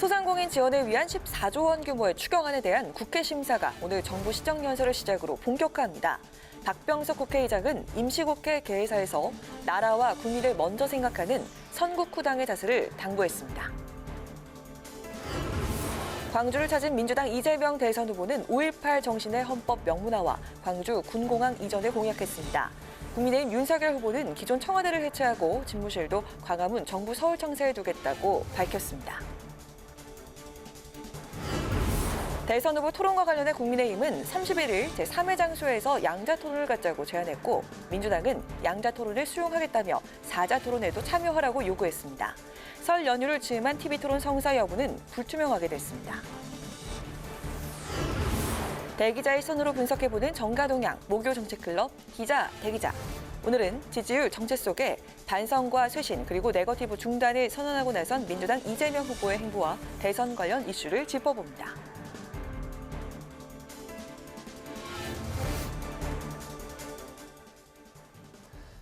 소상공인 지원을 위한 14조 원 규모의 추경안에 대한 국회 심사가 오늘 정부 시정연설을 시작으로 본격화합니다. 박병석 국회의장은 임시국회 개회사에서 나라와 국민을 먼저 생각하는 선국후당의 자세를 당부했습니다. 광주를 찾은 민주당 이재명 대선 후보는 5.18 정신의 헌법 명문화와 광주 군공항 이전을 공약했습니다. 국민의힘 윤석열 후보는 기존 청와대를 해체하고 집무실도 광화문 정부 서울청사에 두겠다고 밝혔습니다. 대선 후보 토론과 관련해 국민의힘은 31일 제3회 장소에서 양자토론을 갖자고 제안했고 민주당은 양자토론을 수용하겠다며 4자 토론에도 참여하라고 요구했습니다. 설 연휴를 즈음한 TV토론 성사 여부는 불투명하게 됐습니다. 대기자의 손으로 분석해보는 정가동향 목요정책클럽 기자 대기자. 오늘은 지지율 정체 속에 반성과 쇄신 그리고 네거티브 중단을 선언하고 나선 민주당 이재명 후보의 행보와 대선 관련 이슈를 짚어봅니다.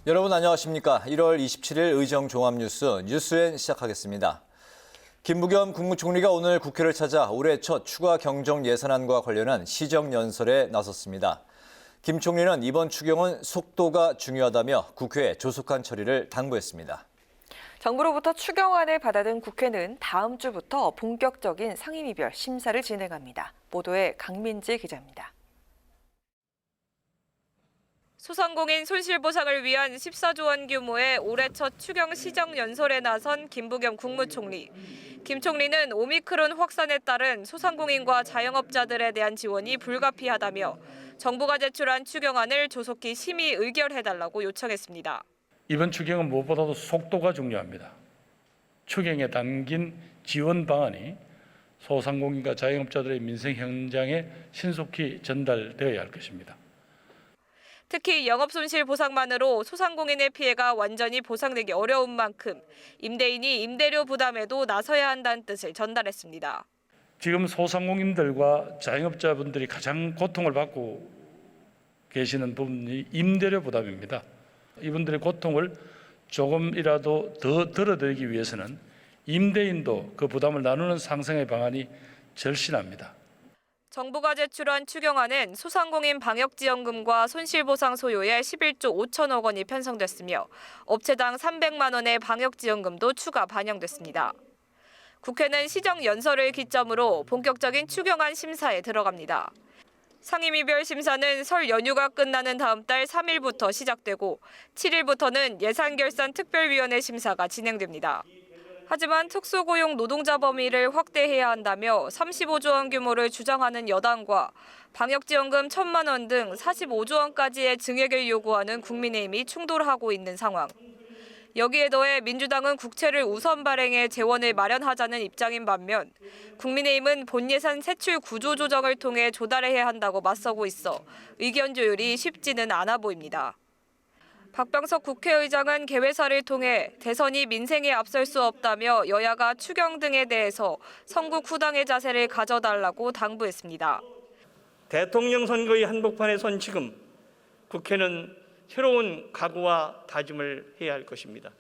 여러분 안녕하십니까? 1월 27일 의정종합뉴스 뉴스엔 시작하겠습니다. 김부겸 국무총리가 오늘 국회를 찾아 올해 첫 추가 경정 예산안과 관련한 시정연설에 나섰습니다. 김 총리는 이번 추경은 속도가 중요하다며 국회에 조속한 처리를 당부했습니다. 정부로부터 추경안을 받아든 국회는 다음 주부터 본격적인 상임위별 심사를 진행합니다. 보도에 강민지 기자입니다. 소상공인 손실보상을 위한 14조 원 규모의 올해 첫 추경 시정연설에 나선 김부겸 국무총리. 김 총리는 오미크론 확산에 따른 소상공인과 자영업자들에 대한 지원이 불가피하다며 정부가 제출한 추경안을 조속히 심의 의결해달라고 요청했습니다. 이번 추경은 무엇보다도 속도가 중요합니다. 추경에 담긴 지원 방안이 소상공인과 자영업자들의 민생 현장에 신속히 전달되어야 할 것입니다. 특히 영업손실 보상만으로 소상공인의 피해가 완전히 보상되기 어려운 만큼 임대인이 임대료 부담에도 나서야 한다는 뜻을 전달했습니다. 지금 소상공인들과 자영업자분들이 가장 고통을 받고 계시는 부분이 임대료 부담입니다. 이분들의 고통을 조금이라도 더 덜어드리기 위해서는 임대인도 그 부담을 나누는 상생의 방안이 절실합니다. 정부가 제출한 추경안은 소상공인 방역지원금과 손실보상 소요에 11조 5천억 원이 편성됐으며 업체당 300만 원의 방역지원금도 추가 반영됐습니다. 국회는 시정연설을 기점으로 본격적인 추경안 심사에 들어갑니다. 상임위별 심사는 설 연휴가 끝나는 다음 달 3일부터 시작되고 7일부터는 예산결산특별위원회 심사가 진행됩니다. 하지만 특수고용 노동자 범위를 확대해야 한다며 35조 원 규모를 주장하는 여당과 방역지원금 1,000만 원 등 45조 원까지의 증액을 요구하는 국민의힘이 충돌하고 있는 상황. 여기에 더해 민주당은 국채를 우선 발행해 재원을 마련하자는 입장인 반면 국민의힘은 본예산 세출 구조 조정을 통해 조달해야 한다고 맞서고 있어 의견 조율이 쉽지는 않아 보입니다. 박병석 국회의장은 개회사를 통해 대선이 민생에 앞설 수 없다며 여야가 추경 등에 대해서 선국후당의 자세를 가져달라고 당부했습니다. 대통령 선거의 한복판에 선 지금 국회는 새로운 각오와 다짐을 해야 할 것입니다.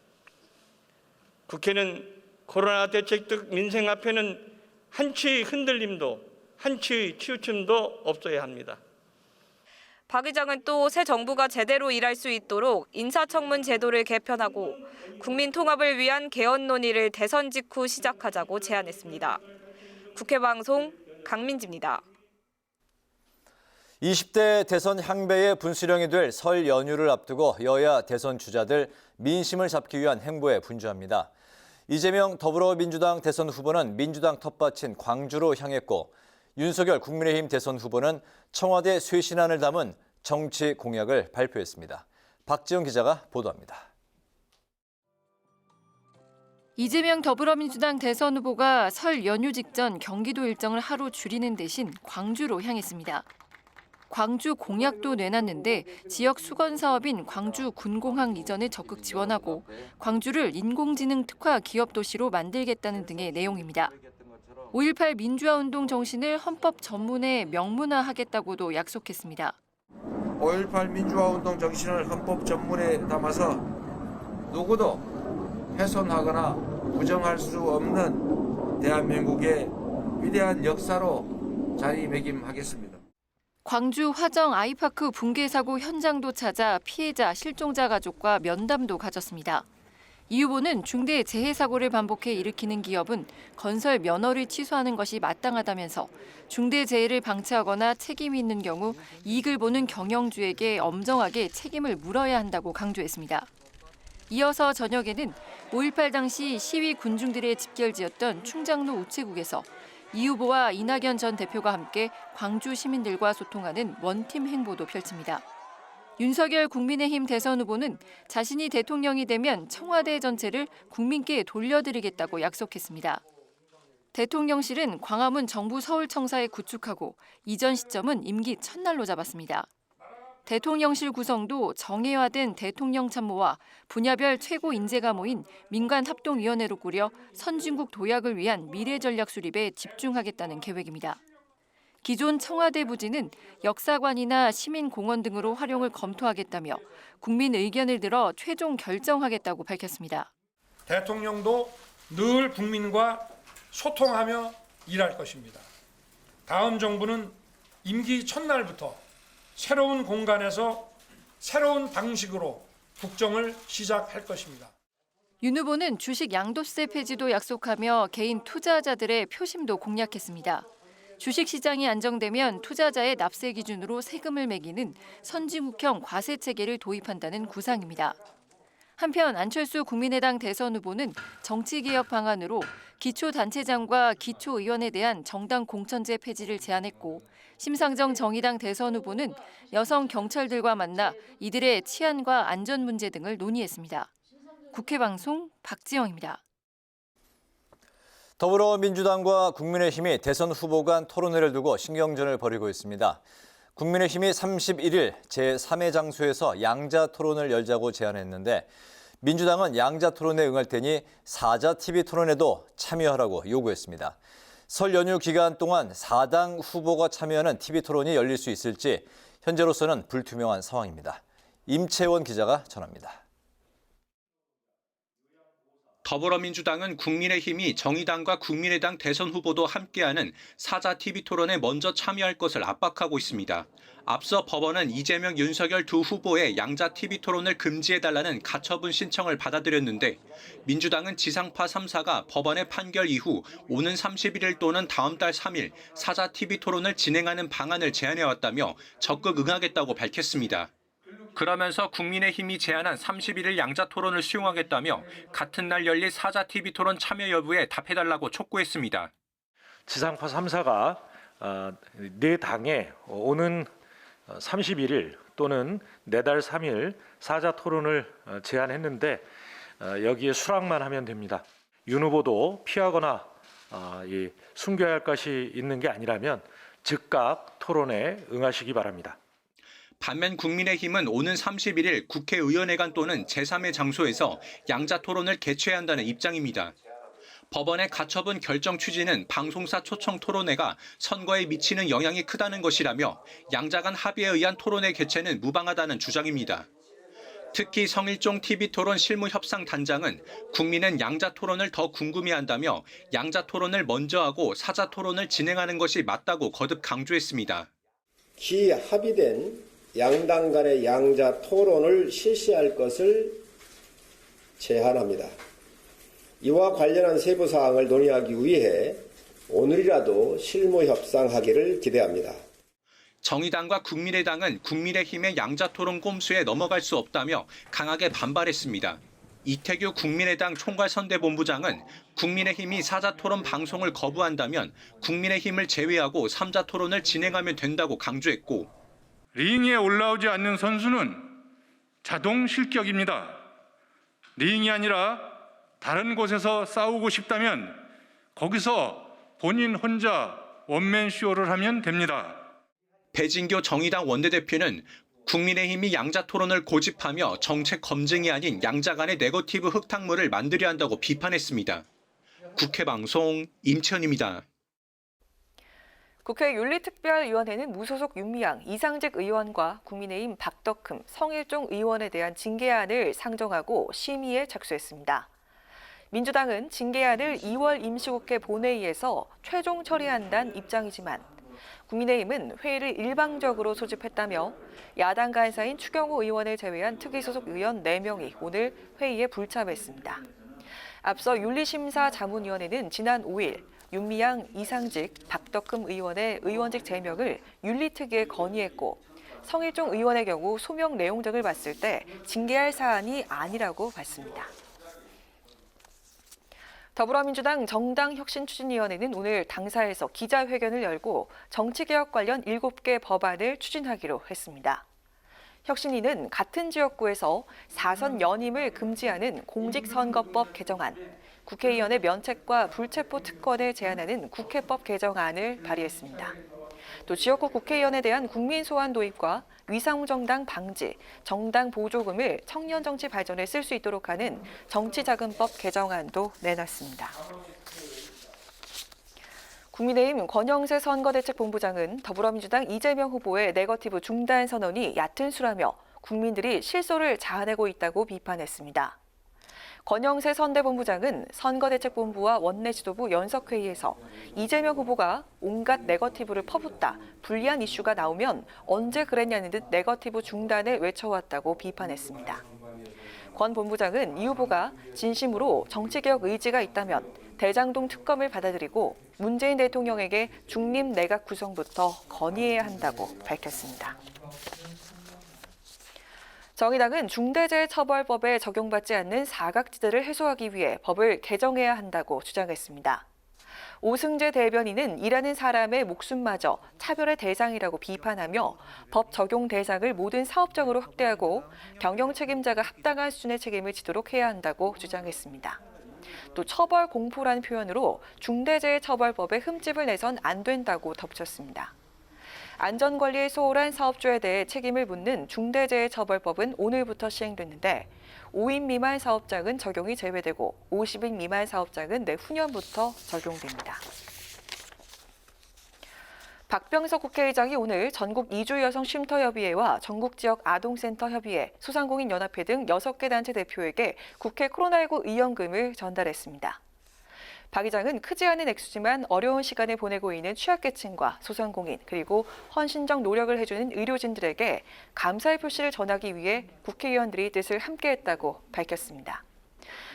국회는 코로나 대책 등 민생 앞에는 한치의 흔들림도 한치의 치우침도 없어야 합니다. 박 의장은 또 새 정부가 제대로 일할 수 있도록 인사청문 제도를 개편하고 국민 통합을 위한 개헌 논의를 대선 직후 시작하자고 제안했습니다. 국회 방송 강민지입니다. 20대 대선 향배의 분수령이 될 설 연휴를 앞두고 여야 대선 주자들 민심을 잡기 위한 행보에 분주합니다. 이재명 더불어민주당 대선 후보는 민주당 텃밭인 광주로 향했고 윤석열 국민의힘 대선 후보는 청와대 쇄신안을 담은 정치 공약을 발표했습니다. 박지영 기자가 보도합니다. 이재명 더불어민주당 대선 후보가 설 연휴 직전 경기도 일정을 하루 줄이는 대신 광주로 향했습니다. 광주 공약도 내놨는데 지역 수건 사업인 광주 군공항 이전을 적극 지원하고 광주를 인공지능 특화 기업 도시로 만들겠다는 등의 내용입니다. 5.18 민주화운동 정신을 헌법 전문에 명문화하겠다고도 약속했습니다. 5.18 민주화운동 정신을 헌법 전문에 담아서 누구도 훼손하거나 부정할 수 없는 대한민국의 위대한 역사로 자리매김하겠습니다. 광주 화정 아이파크 붕괴 사고 현장도 찾아 피해자, 실종자 가족과 면담도 가졌습니다. 이 후보는 중대 재해 사고를 반복해 일으키는 기업은 건설 면허를 취소하는 것이 마땅하다면서 중대 재해를 방치하거나 책임이 있는 경우 이익을 보는 경영주에게 엄정하게 책임을 물어야 한다고 강조했습니다. 이어서 저녁에는 5.18 당시 시위 군중들의 집결지였던 충장로 우체국에서 이 후보와 이낙연 전 대표가 함께 광주 시민들과 소통하는 원팀 행보도 펼칩니다. 윤석열 국민의힘 대선 후보는 자신이 대통령이 되면 청와대 전체를 국민께 돌려드리겠다고 약속했습니다. 대통령실은 광화문 정부 서울청사에 구축하고 이전 시점은 임기 첫날로 잡았습니다. 대통령실 구성도 정예화된 대통령 참모와 분야별 최고 인재가 모인 민관합동위원회로 꾸려 선진국 도약을 위한 미래 전략 수립에 집중하겠다는 계획입니다. 기존 청와대 부지는 역사관이나 시민공원 등으로 활용을 검토하겠다며 국민 의견을 들어 최종 결정하겠다고 밝혔습니다. 대통령도 늘 국민과 소통하며 일할 것입니다. 다음 정부는 임기 첫날부터 새로운 공간에서 새로운 방식으로 국정을 시작할 것입니다. 윤 후보는 주식 양도세 폐지도 약속하며 개인 투자자들의 표심도 공략했습니다. 주식시장이 안정되면 투자자의 납세 기준으로 세금을 매기는 선진국형 과세 체계를 도입한다는 구상입니다. 한편 안철수 국민의당 대선 후보는 정치개혁 방안으로 기초단체장과 기초의원에 대한 정당 공천제 폐지를 제안했고 심상정 정의당 대선 후보는 여성 경찰들과 만나 이들의 치안과 안전 문제 등을 논의했습니다. 국회방송 박지영입니다. 더불어민주당과 국민의힘이 대선 후보 간 토론회를 두고 신경전을 벌이고 있습니다. 국민의힘이 31일 제3회 장소에서 양자 토론을 열자고 제안했는데 민주당은 양자 토론에 응할 테니 사자 TV 토론에도 참여하라고 요구했습니다. 설 연휴 기간 동안 4당 후보가 참여하는 TV 토론이 열릴 수 있을지 현재로서는 불투명한 상황입니다. 임채원 기자가 전합니다. 더불어민주당은 국민의힘이 정의당과 국민의당 대선 후보도 함께하는 사자 TV 토론에 먼저 참여할 것을 압박하고 있습니다. 앞서 법원은 이재명, 윤석열 두 후보의 양자 TV 토론을 금지해달라는 가처분 신청을 받아들였는데 민주당은 지상파 3사가 법원의 판결 이후 오는 31일 또는 다음 달 3일 사자 TV 토론을 진행하는 방안을 제안해왔다며 적극 응하겠다고 밝혔습니다. 그러면서 국민의힘이 제안한 31일 양자 토론을 수용하겠다며 같은 날 열릴 사자 TV 토론 참여 여부에 답해달라고 촉구했습니다. 지상파 3사가 네 당에 오는 31일 또는 내달 3일 사자 토론을 제안했는데 여기에 수락만 하면 됩니다. 윤 후보도 피하거나 숨겨야 할 것이 있는 게 아니라면 즉각 토론에 응하시기 바랍니다. 반면 국민의힘은 오는 31일 국회의원회관 또는 제3의 장소에서 양자 토론을 개최해야 한다는 입장입니다. 법원의 가처분 결정 취지는 방송사 초청 토론회가 선거에 미치는 영향이 크다는 것이라며 양자 간 합의에 의한 토론회 개최는 무방하다는 주장입니다. 특히 성일종 TV토론 실무협상단장은 국민은 양자 토론을 더 궁금해한다며 양자 토론을 먼저 하고 사자 토론을 진행하는 것이 맞다고 거듭 강조했습니다. 기합의된 양당 간의 양자 토론을 실시할 것을 제안합니다. 이와 관련한 세부 사항을 논의하기 위해 오늘이라도 실무 협상하기를 기대합니다. 정의당과 국민의당은 국민의힘의 양자 토론 꼼수에 넘어갈 수 없다며 강하게 반발했습니다. 이태규 국민의당 총괄선대본부장은 국민의힘이 사자 토론 방송을 거부한다면 국민의힘을 제외하고 3자 토론을 진행하면 된다고 강조했고 링에 올라오지 않는 선수는 자동 실격입니다. 링이 아니라 다른 곳에서 싸우고 싶다면 거기서 본인 혼자 원맨쇼를 하면 됩니다. 배진교 정의당 원내대표는 국민의힘이 양자 토론을 고집하며 정책 검증이 아닌 양자 간의 네거티브 흙탕물을 만들어야 한다고 비판했습니다. 국회방송 임채원입니다. 국회 윤리특별위원회는 무소속 윤미향, 이상직 의원과 국민의힘 박덕흠, 성일종 의원에 대한 징계안을 상정하고 심의에 착수했습니다. 민주당은 징계안을 2월 임시국회 본회의에서 최종 처리한다는 입장이지만 국민의힘은 회의를 일방적으로 소집했다며 야당 간사인 추경호 의원을 제외한 특위소속 의원 4명이 오늘 회의에 불참했습니다. 앞서 윤리심사자문위원회는 지난 5일 윤미향, 이상직, 박덕흠 의원의 의원직 제명을 윤리특위에 건의했고 성일종 의원의 경우 소명 내용 등을 봤을 때 징계할 사안이 아니라고 봤습니다. 더불어민주당 정당혁신추진위원회는 오늘 당사에서 기자회견을 열고 정치개혁 관련 7개 법안을 추진하기로 했습니다. 혁신위는 같은 지역구에서 4선 연임을 금지하는 공직선거법 개정안, 국회의원의 면책과 불체포 특권을 제한하는 국회법 개정안을 발의했습니다. 또 지역구 국회의원에 대한 국민소환 도입과 위상정당 방지, 정당 보조금을 청년 정치 발전에 쓸 수 있도록 하는 정치자금법 개정안도 내놨습니다. 국민의힘 권영세 선거대책본부장은 더불어민주당 이재명 후보의 네거티브 중단 선언이 얕은 수라며 국민들이 실소를 자아내고 있다고 비판했습니다. 권영세 선대본부장은 선거대책본부와 원내지도부 연석회의에서 이재명 후보가 온갖 네거티브를 퍼붓다, 불리한 이슈가 나오면 언제 그랬냐는 듯 네거티브 중단을 외쳐왔다고 비판했습니다. 권 본부장은 이 후보가 진심으로 정치개혁 의지가 있다면 대장동 특검을 받아들이고 문재인 대통령에게 중립 내각 구성부터 건의해야 한다고 밝혔습니다. 정의당은 중대재해처벌법에 적용받지 않는 사각지대를 해소하기 위해 법을 개정해야 한다고 주장했습니다. 오승재 대변인은 일하는 사람의 목숨마저 차별의 대상이라고 비판하며 법 적용 대상을 모든 사업장으로 확대하고 경영 책임자가 합당한 수준의 책임을 지도록 해야 한다고 주장했습니다. 또 처벌 공포라는 표현으로 중대재해처벌법에 흠집을 내선 안 된다고 덧붙였습니다. 안전관리에 소홀한 사업주에 대해 책임을 묻는 중대재해처벌법은 오늘부터 시행됐는데 5인 미만 사업장은 적용이 제외되고 50인 미만 사업장은 내후년부터 적용됩니다. 박병석 국회의장이 오늘 전국 이주여성쉼터협의회와 전국지역 아동센터협의회, 소상공인연합회 등 6개 단체 대표에게 국회 코로나19 의원금을 전달했습니다. 박 의장은 크지 않은 액수지만 어려운 시간을 보내고 있는 취약계층과 소상공인 그리고 헌신적 노력을 해주는 의료진들에게 감사의 표시를 전하기 위해 국회의원들이 뜻을 함께했다고 밝혔습니다.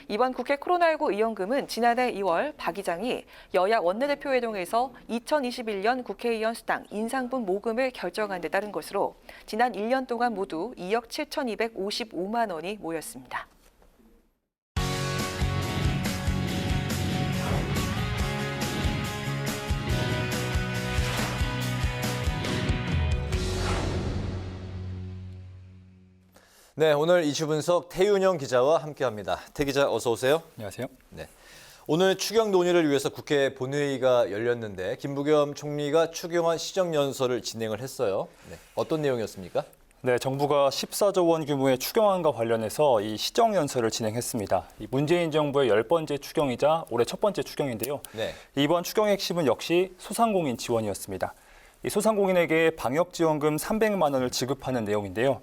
이번 국회 코로나19 의원금은 지난해 2월 박 의장이 여야 원내대표회동에서 2021년 국회의원 수당 인상분 모금을 결정한 데 따른 것으로 지난 1년 동안 모두 2억 7,255만 원이 모였습니다. 네, 오늘 이슈 분석 태윤영 기자와 함께합니다. 태 기자 어서 오세요. 안녕하세요. 네, 오늘 추경 논의를 위해서 국회 본회의가 열렸는데 김부겸 총리가 추경안 시정연설을 진행을 했어요. 네, 어떤 내용이었습니까? 네, 정부가 14조 원 규모의 추경안과 관련해서 이 시정연설을 진행했습니다. 이 문재인 정부의 10번째 추경이자 올해 첫 번째 추경인데요. 네. 이번 추경의 핵심은 역시 소상공인 지원이었습니다. 이 소상공인에게 방역지원금 300만 원을 지급하는 내용인데요.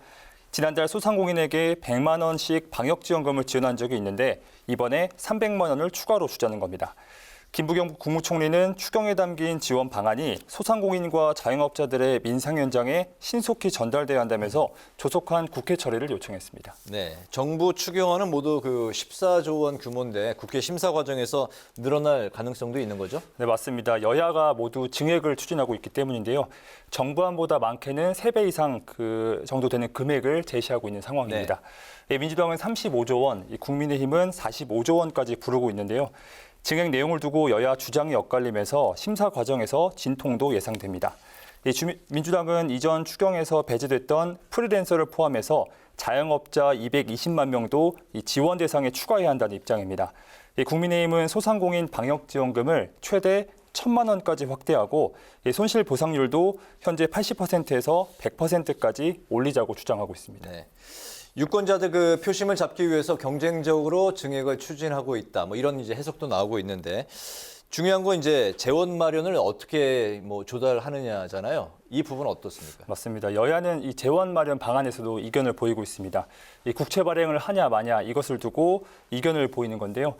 지난달 소상공인에게 100만 원씩 방역지원금을 지원한 적이 있는데 이번에 300만 원을 추가로 주자는 겁니다. 김부겸 국무총리는 추경에 담긴 지원 방안이 소상공인과 자영업자들의 민생 현장에 신속히 전달돼야 한다면서 조속한 국회 처리를 요청했습니다. 네, 정부 추경안은 모두 14조 원 규모인데 국회 심사 과정에서 늘어날 가능성도 있는 거죠? 네, 맞습니다. 여야가 모두 증액을 추진하고 있기 때문인데요. 정부안보다 많게는 3배 이상 그 정도 되는 금액을 제시하고 있는 상황입니다. 네. 민주당은 35조 원, 국민의힘은 45조 원까지 부르고 있는데요. 증액 내용을 두고 여야 주장이 엇갈리면서 심사 과정에서 진통도 예상됩니다. 민주당은 이전 추경에서 배제됐던 프리랜서를 포함해서 자영업자 220만 명도 지원 대상에 추가해야 한다는 입장입니다. 국민의힘은 소상공인 방역지원금을 최대 1,000만 원까지 확대하고 손실 보상률도 현재 80%에서 100%까지 올리자고 주장하고 있습니다. 네. 유권자들 표심을 잡기 위해서 경쟁적으로 증액을 추진하고 있다. 이런 이제 해석도 나오고 있는데 중요한 건 이제 재원 마련을 어떻게 조달하느냐잖아요. 이 부분은 어떻습니까? 맞습니다. 여야는 이 재원 마련 방안에서도 이견을 보이고 있습니다. 이 국채 발행을 하냐 마냐 이것을 두고 이견을 보이는 건데요.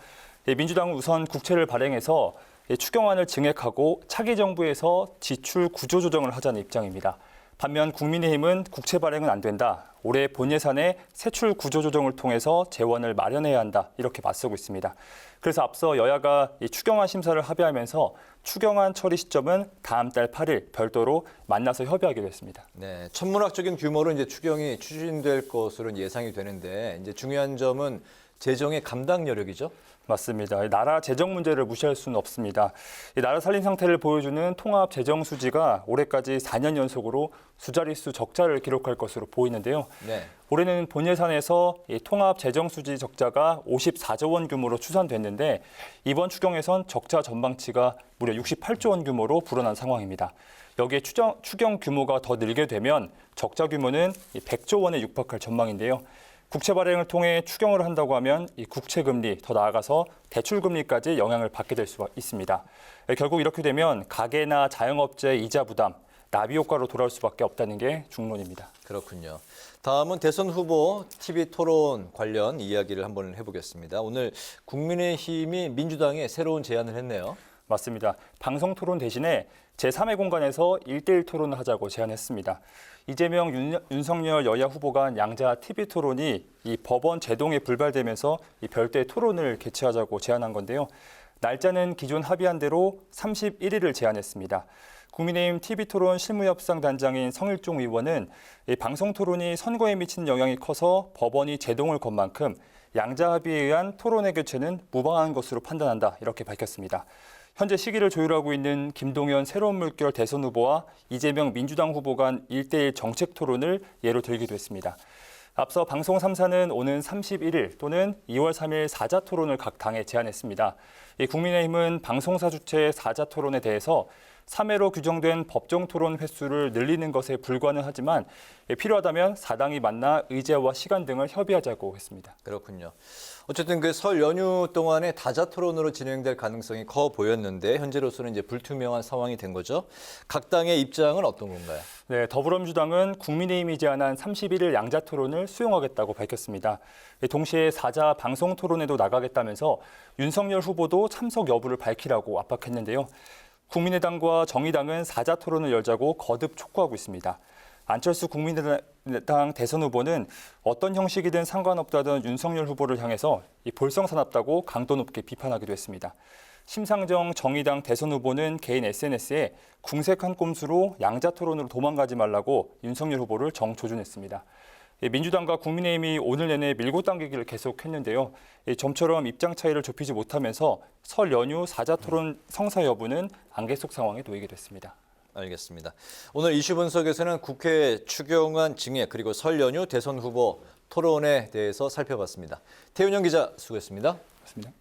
민주당은 우선 국채를 발행해서 추경안을 증액하고 차기 정부에서 지출 구조 조정을 하자는 입장입니다. 반면 국민의힘은 국채 발행은 안 된다. 올해 본 예산에 세출 구조 조정을 통해서 재원을 마련해야 한다. 이렇게 맞서고 있습니다. 그래서 앞서 여야가 이 추경안 심사를 합의하면서 추경안 처리 시점은 다음 달 8일 별도로 만나서 협의하기로 했습니다. 네, 천문학적인 규모로 이제 추경이 추진될 것으로 예상이 되는데 이제 중요한 점은 재정의 감당 여력이죠. 맞습니다. 나라 재정 문제를 무시할 수는 없습니다. 이 나라 살림 상태를 보여주는 통합 재정 수지가 올해까지 4년 연속으로 수자릿수 적자를 기록할 것으로 보이는데요. 네. 올해는 본 예산에서 이 통합 재정 수지 적자가 54조 원 규모로 추산됐는데 이번 추경에선 적자 전망치가 무려 68조 원 규모로 불어난 상황입니다. 여기에 추경 규모가 더 늘게 되면 적자 규모는 100조 원에 육박할 전망인데요. 국채 발행을 통해 추경을 한다고 하면 이 국채 금리, 더 나아가서 대출 금리까지 영향을 받게 될 수가 있습니다. 결국 이렇게 되면 가계나 자영업자 이자 부담, 나비 효과로 돌아올 수밖에 없다는 게 중론입니다. 그렇군요. 다음은 대선 후보 TV 토론 관련 이야기를 한번 해보겠습니다. 오늘 국민의힘이 민주당에 새로운 제안을 했네요. 맞습니다. 방송 토론 대신에 제3의 공간에서 1대1 토론을 하자고 제안했습니다. 이재명, 윤석열 여야 후보 간 양자 TV 토론이 이 법원 제동에 불발되면서 이 별도의 토론을 개최하자고 제안한 건데요. 날짜는 기존 합의한 대로 31일을 제안했습니다. 국민의힘 TV토론 실무협상단장인 성일종 의원은 이 방송 토론이 선거에 미치는 영향이 커서 법원이 제동을 건 만큼 양자 합의에 의한 토론의 개최는 무방한 것으로 판단한다 이렇게 밝혔습니다. 현재 시기를 조율하고 있는 김동연 새로운 물결 대선 후보와 이재명 민주당 후보 간 1대1 정책 토론을 예로 들기도 했습니다. 앞서 방송 3사는 오는 31일 또는 2월 3일 4자 토론을 각 당에 제안했습니다. 국민의힘은 방송사 주최 4자 토론에 대해서 3회로 규정된 법정 토론 횟수를 늘리는 것에 불과는 하지만 필요하다면 4당이 만나 의제와 시간 등을 협의하자고 했습니다. 그렇군요. 어쨌든 그 설 연휴 동안에 다자 토론으로 진행될 가능성이 커 보였는데 현재로서는 이제 불투명한 상황이 된 거죠. 각 당의 입장은 어떤 건가요? 네, 더불어민주당은 국민의힘이 제안한 31일 양자 토론을 수용하겠다고 밝혔습니다. 동시에 4자 방송 토론에도 나가겠다면서 윤석열 후보도 참석 여부를 밝히라고 압박했는데요. 국민의당과 정의당은 4자 토론을 열자고 거듭 촉구하고 있습니다. 안철수 국민의당 대선 후보는 어떤 형식이든 상관없다던 윤석열 후보를 향해서 볼썽사납다고 강도 높게 비판하기도 했습니다. 심상정 정의당 대선 후보는 개인 SNS에 궁색한 꼼수로 양자 토론으로 도망가지 말라고 윤석열 후보를 정조준했습니다. 민주당과 국민의힘이 오늘 내내 밀고 당기기를 계속했는데요. 좀처럼 입장 차이를 좁히지 못하면서 설 연휴 4자 토론 성사 여부는 안개 속 상황에 놓이게 됐습니다. 알겠습니다. 오늘 이슈 분석에서는 국회 추경안 증액 그리고 설 연휴 대선 후보 토론에 대해서 살펴봤습니다. 태윤영 기자 수고했습니다. 고맙습니다.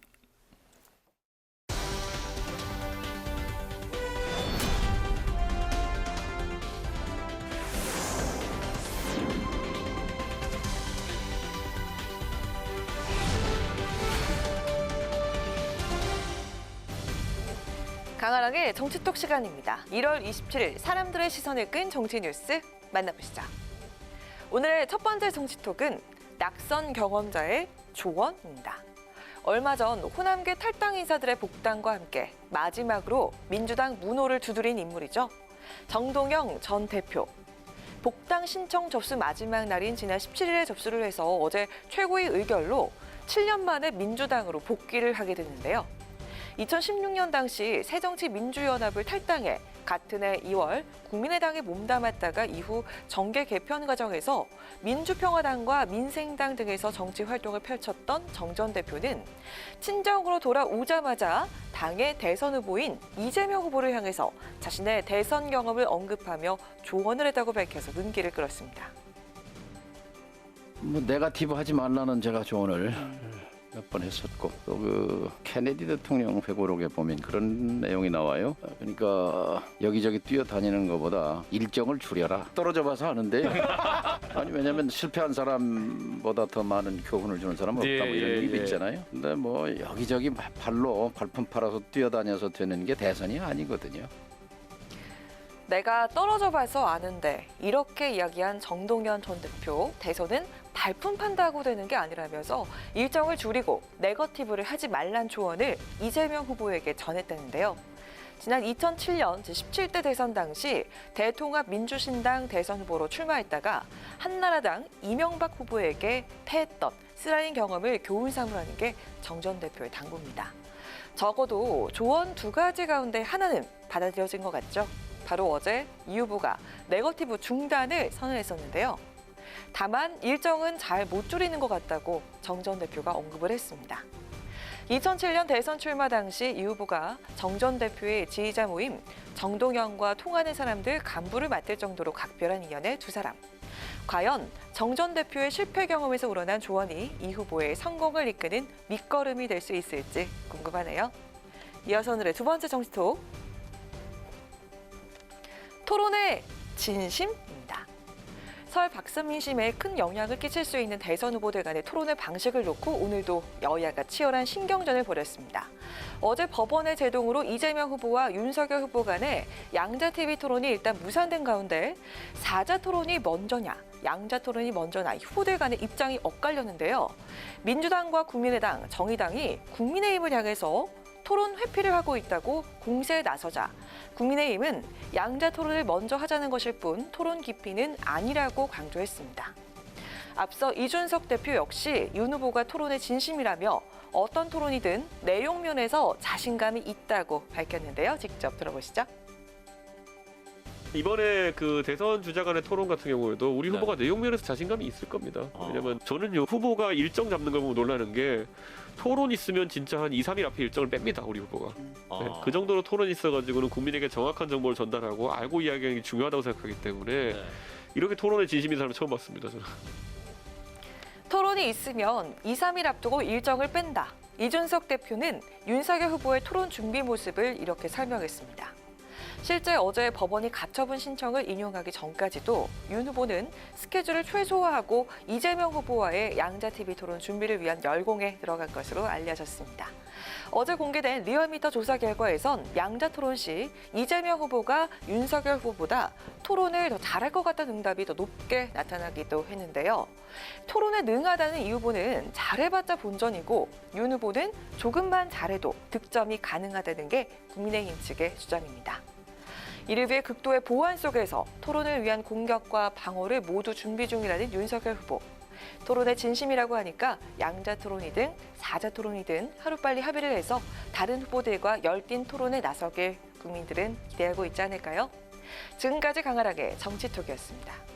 강하랑의 정치톡 시간입니다. 1월 27일 사람들의 시선을 끈 정치 뉴스 만나보시죠. 오늘의 첫 번째 정치톡은 낙선 경험자의 조언입니다. 얼마 전 호남계 탈당 인사들의 복당과 함께 마지막으로 민주당 문호를 두드린 인물이죠. 정동영 전 대표. 복당 신청 접수 마지막 날인 지난 17일에 접수를 해서 어제 최고위 의결로 7년 만에 민주당으로 복귀를 하게 됐는데요. 2016년 당시 새정치민주연합을 탈당해 같은 해 2월 국민의당에 몸담았다가 이후 정계 개편 과정에서 민주평화당과 민생당 등에서 정치 활동을 펼쳤던 정 전 대표는 친정으로 돌아오자마자 당의 대선 후보인 이재명 후보를 향해서 자신의 대선 경험을 언급하며 조언을 했다고 밝혀서 눈길을 끌었습니다. 네거티브 하지 말라는 제가 조언을 몇 번 했었고 또 그 케네디 대통령 회고록에 보면 그런 내용이 나와요. 그러니까 여기저기 뛰어다니는 것보다 일정을 줄여라. 떨어져 봐서 아는데 아니 왜냐면 실패한 사람보다 더 많은 교훈을 주는 사람은 없다 뭐 이런 얘기도 있잖아요. 근데 뭐 여기저기 발로 발품 팔아서 뛰어다녀서 되는 게 대선이 아니거든요. 내가 떨어져 봐서 아는데 이렇게 이야기한 정동연 전 대표, 대선은 발품 판다고 되는 게 아니라면서 일정을 줄이고 네거티브를 하지 말란 조언을 이재명 후보에게 전했다는데요. 지난 2007년 제17대 대선 당시 대통합민주신당 대선 후보로 출마했다가 한나라당 이명박 후보에게 패했던 쓰라린 경험을 교훈 삼으라는 게 정 전 대표의 당부입니다. 적어도 조언 2가지 가운데 하나는 받아들여진 것 같죠. 바로 어제 이 후보가 네거티브 중단을 선언했었는데요. 다만 일정은 잘 못 줄이는 것 같다고 정 전 대표가 언급을 했습니다. 2007년 대선 출마 당시 이 후보가 정 전 대표의 지지자 모임 정동영과 통하는 사람들 간부를 맡을 정도로 각별한 인연의 두 사람. 과연 정 전 대표의 실패 경험에서 우러난 조언이 이 후보의 성공을 이끄는 밑거름이 될 수 있을지 궁금하네요. 이어서 오늘의 두 번째 정치톡. 토론의 진심입니다. 설 박사민심에 큰 영향을 끼칠 수 있는 대선 후보들 간의 토론의 방식을 놓고 오늘도 여야가 치열한 신경전을 벌였습니다. 어제 법원의 제동으로 이재명 후보와 윤석열 후보 간의 양자 TV 토론이 일단 무산된 가운데 사자 토론이 먼저냐, 양자 토론이 먼저냐 후보들 간의 입장이 엇갈렸는데요. 민주당과 국민의당, 정의당이 국민의힘을 향해서 토론 회피를 하고 있다고 공세에 나서자 국민의힘은 양자 토론을 먼저 하자는 것일 뿐 토론 깊이는 아니라고 강조했습니다. 앞서 이준석 대표 역시 윤 후보가 토론의 진심이라며 어떤 토론이든 내용 면에서 자신감이 있다고 밝혔는데요. 직접 들어보시죠. 이번에 그 대선 주자 간의 토론 같은 경우에도 우리 후보가 내용 면에서 자신감이 있을 겁니다. 왜냐면 저는 후보가 일정 잡는 걸 보고 놀라는 게 토론 있으면 진짜 한 2, 3일 앞에 일정을 뺍니다. 우리 후보가. 네, 그 정도로 토론이 있어가지고는 국민에게 정확한 정보를 전달하고 알고 이야기하는 게 중요하다고 생각하기 때문에 이렇게 토론에 진심인 사람을 처음 봤습니다. 저는. 토론이 있으면 2, 3일 앞두고 일정을 뺀다. 이준석 대표는 윤석열 후보의 토론 준비 모습을 이렇게 설명했습니다. 실제 어제 법원이 가처분 신청을 인용하기 전까지도 윤 후보는 스케줄을 최소화하고 이재명 후보와의 양자-TV 토론 준비를 위한 열공에 들어간 것으로 알려졌습니다. 어제 공개된 리얼미터 조사 결과에선 양자 토론 시 이재명 후보가 윤석열 후보보다 토론을 더 잘할 것 같다는 응답이 더 높게 나타나기도 했는데요. 토론에 능하다는 이 후보는 잘해봤자 본전이고 윤 후보는 조금만 잘해도 득점이 가능하다는 게 국민의힘 측의 주장입니다. 이를 위해 극도의 보안 속에서 토론을 위한 공격과 방어를 모두 준비 중이라는 윤석열 후보. 토론의 진심이라고 하니까 양자 토론이든 사자 토론이든 하루빨리 합의를 해서 다른 후보들과 열띤 토론에 나서길 국민들은 기대하고 있지 않을까요? 지금까지 강하락의 정치톡이었습니다.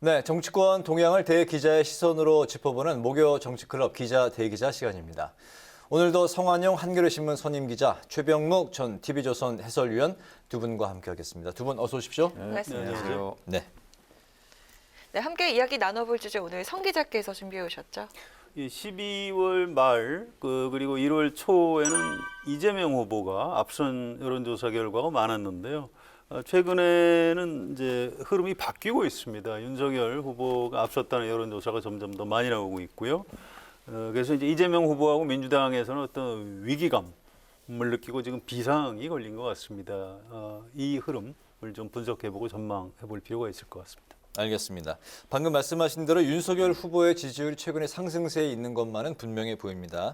네, 정치권 동향을 대기자의 시선으로 짚어보는 목요 정치클럽 기자 대기자 시간입니다. 오늘도 성환영 한겨레신문 선임기자, 최병묵 전 TV조선 해설위원 두 분과 함께하겠습니다. 두 분 어서 오십시오. 반갑습니다. 안녕하세요. 네. 네, 함께 이야기 나눠볼 주제 오늘 성 기자께서 준비해 오셨죠? 12월 말 그리고 1월 초에는 이재명 후보가 앞선 여론조사 결과가 많았는데요. 최근에는 이제 흐름이 바뀌고 있습니다. 윤석열 후보가 앞섰다는 여론조사가 점점 더 많이 나오고 있고요. 그래서 이제 이재명 후보하고 민주당에서는 어떤 위기감을 느끼고 지금 비상이 걸린 것 같습니다. 이 흐름을 좀 분석해보고 전망해볼 필요가 있을 것 같습니다. 알겠습니다. 방금 말씀하신 대로 윤석열 후보의 지지율이 최근에 상승세에 있는 것만은 분명해 보입니다.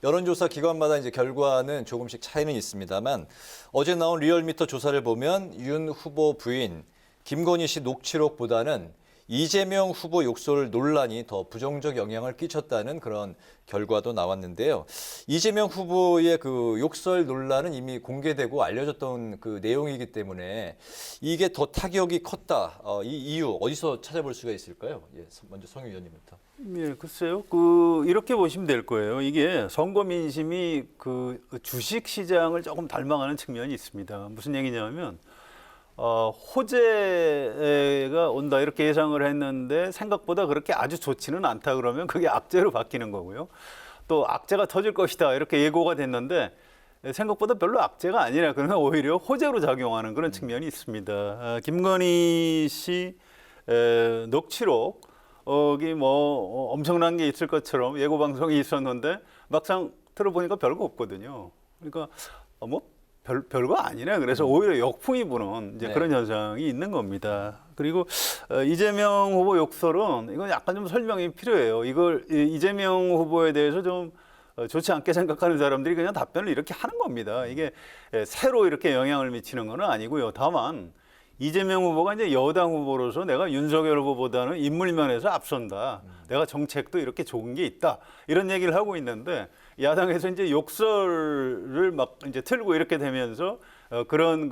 여론조사 기관마다 이제 결과는 조금씩 차이는 있습니다만 어제 나온 리얼미터 조사를 보면 윤 후보 부인 김건희 씨 녹취록보다는 이재명 후보 욕설 논란이 더 부정적 영향을 끼쳤다는 그런 결과도 나왔는데요. 이재명 후보의 그 욕설 논란은 이미 공개되고 알려졌던 그 내용이기 때문에 이게 더 타격이 컸다. 이 이유 어디서 찾아볼 수가 있을까요? 예, 먼저 성 의원님부터. 예, 글쎄요. 이렇게 보시면 될 거예요. 이게 선거 민심이 그 주식 시장을 조금 닮아가는 측면이 있습니다. 무슨 얘기냐면 호재가 온다 이렇게 예상을 했는데 생각보다 그렇게 아주 좋지는 않다 그러면 그게 악재로 바뀌는 거고요. 또 악재가 터질 것이다 이렇게 예고가 됐는데 생각보다 별로 악재가 아니라 그러면 오히려 호재로 작용하는 그런 측면이 있습니다. 김건희 씨 녹취록 엄청난 게 있을 것처럼 예고 방송이 있었는데 막상 들어보니까 별거 없거든요. 그러니까 별거 아니네. 그래서 오히려 역풍이 부는 이제 그런 현상이 있는 겁니다. 그리고 이재명 후보 욕설은 이건 약간 좀 설명이 필요해요. 이걸 이재명 후보에 대해서 좀 좋지 않게 생각하는 사람들이 그냥 답변을 이렇게 하는 겁니다. 이게 새로 이렇게 영향을 미치는 건 아니고요. 다만 이재명 후보가 이제 여당 후보로서 내가 윤석열 후보보다는 인물면에서 앞선다. 내가 정책도 이렇게 좋은 게 있다. 이런 얘기를 하고 있는데 야당에서 이제 욕설을 막 이제 틀고 이렇게 되면서 그런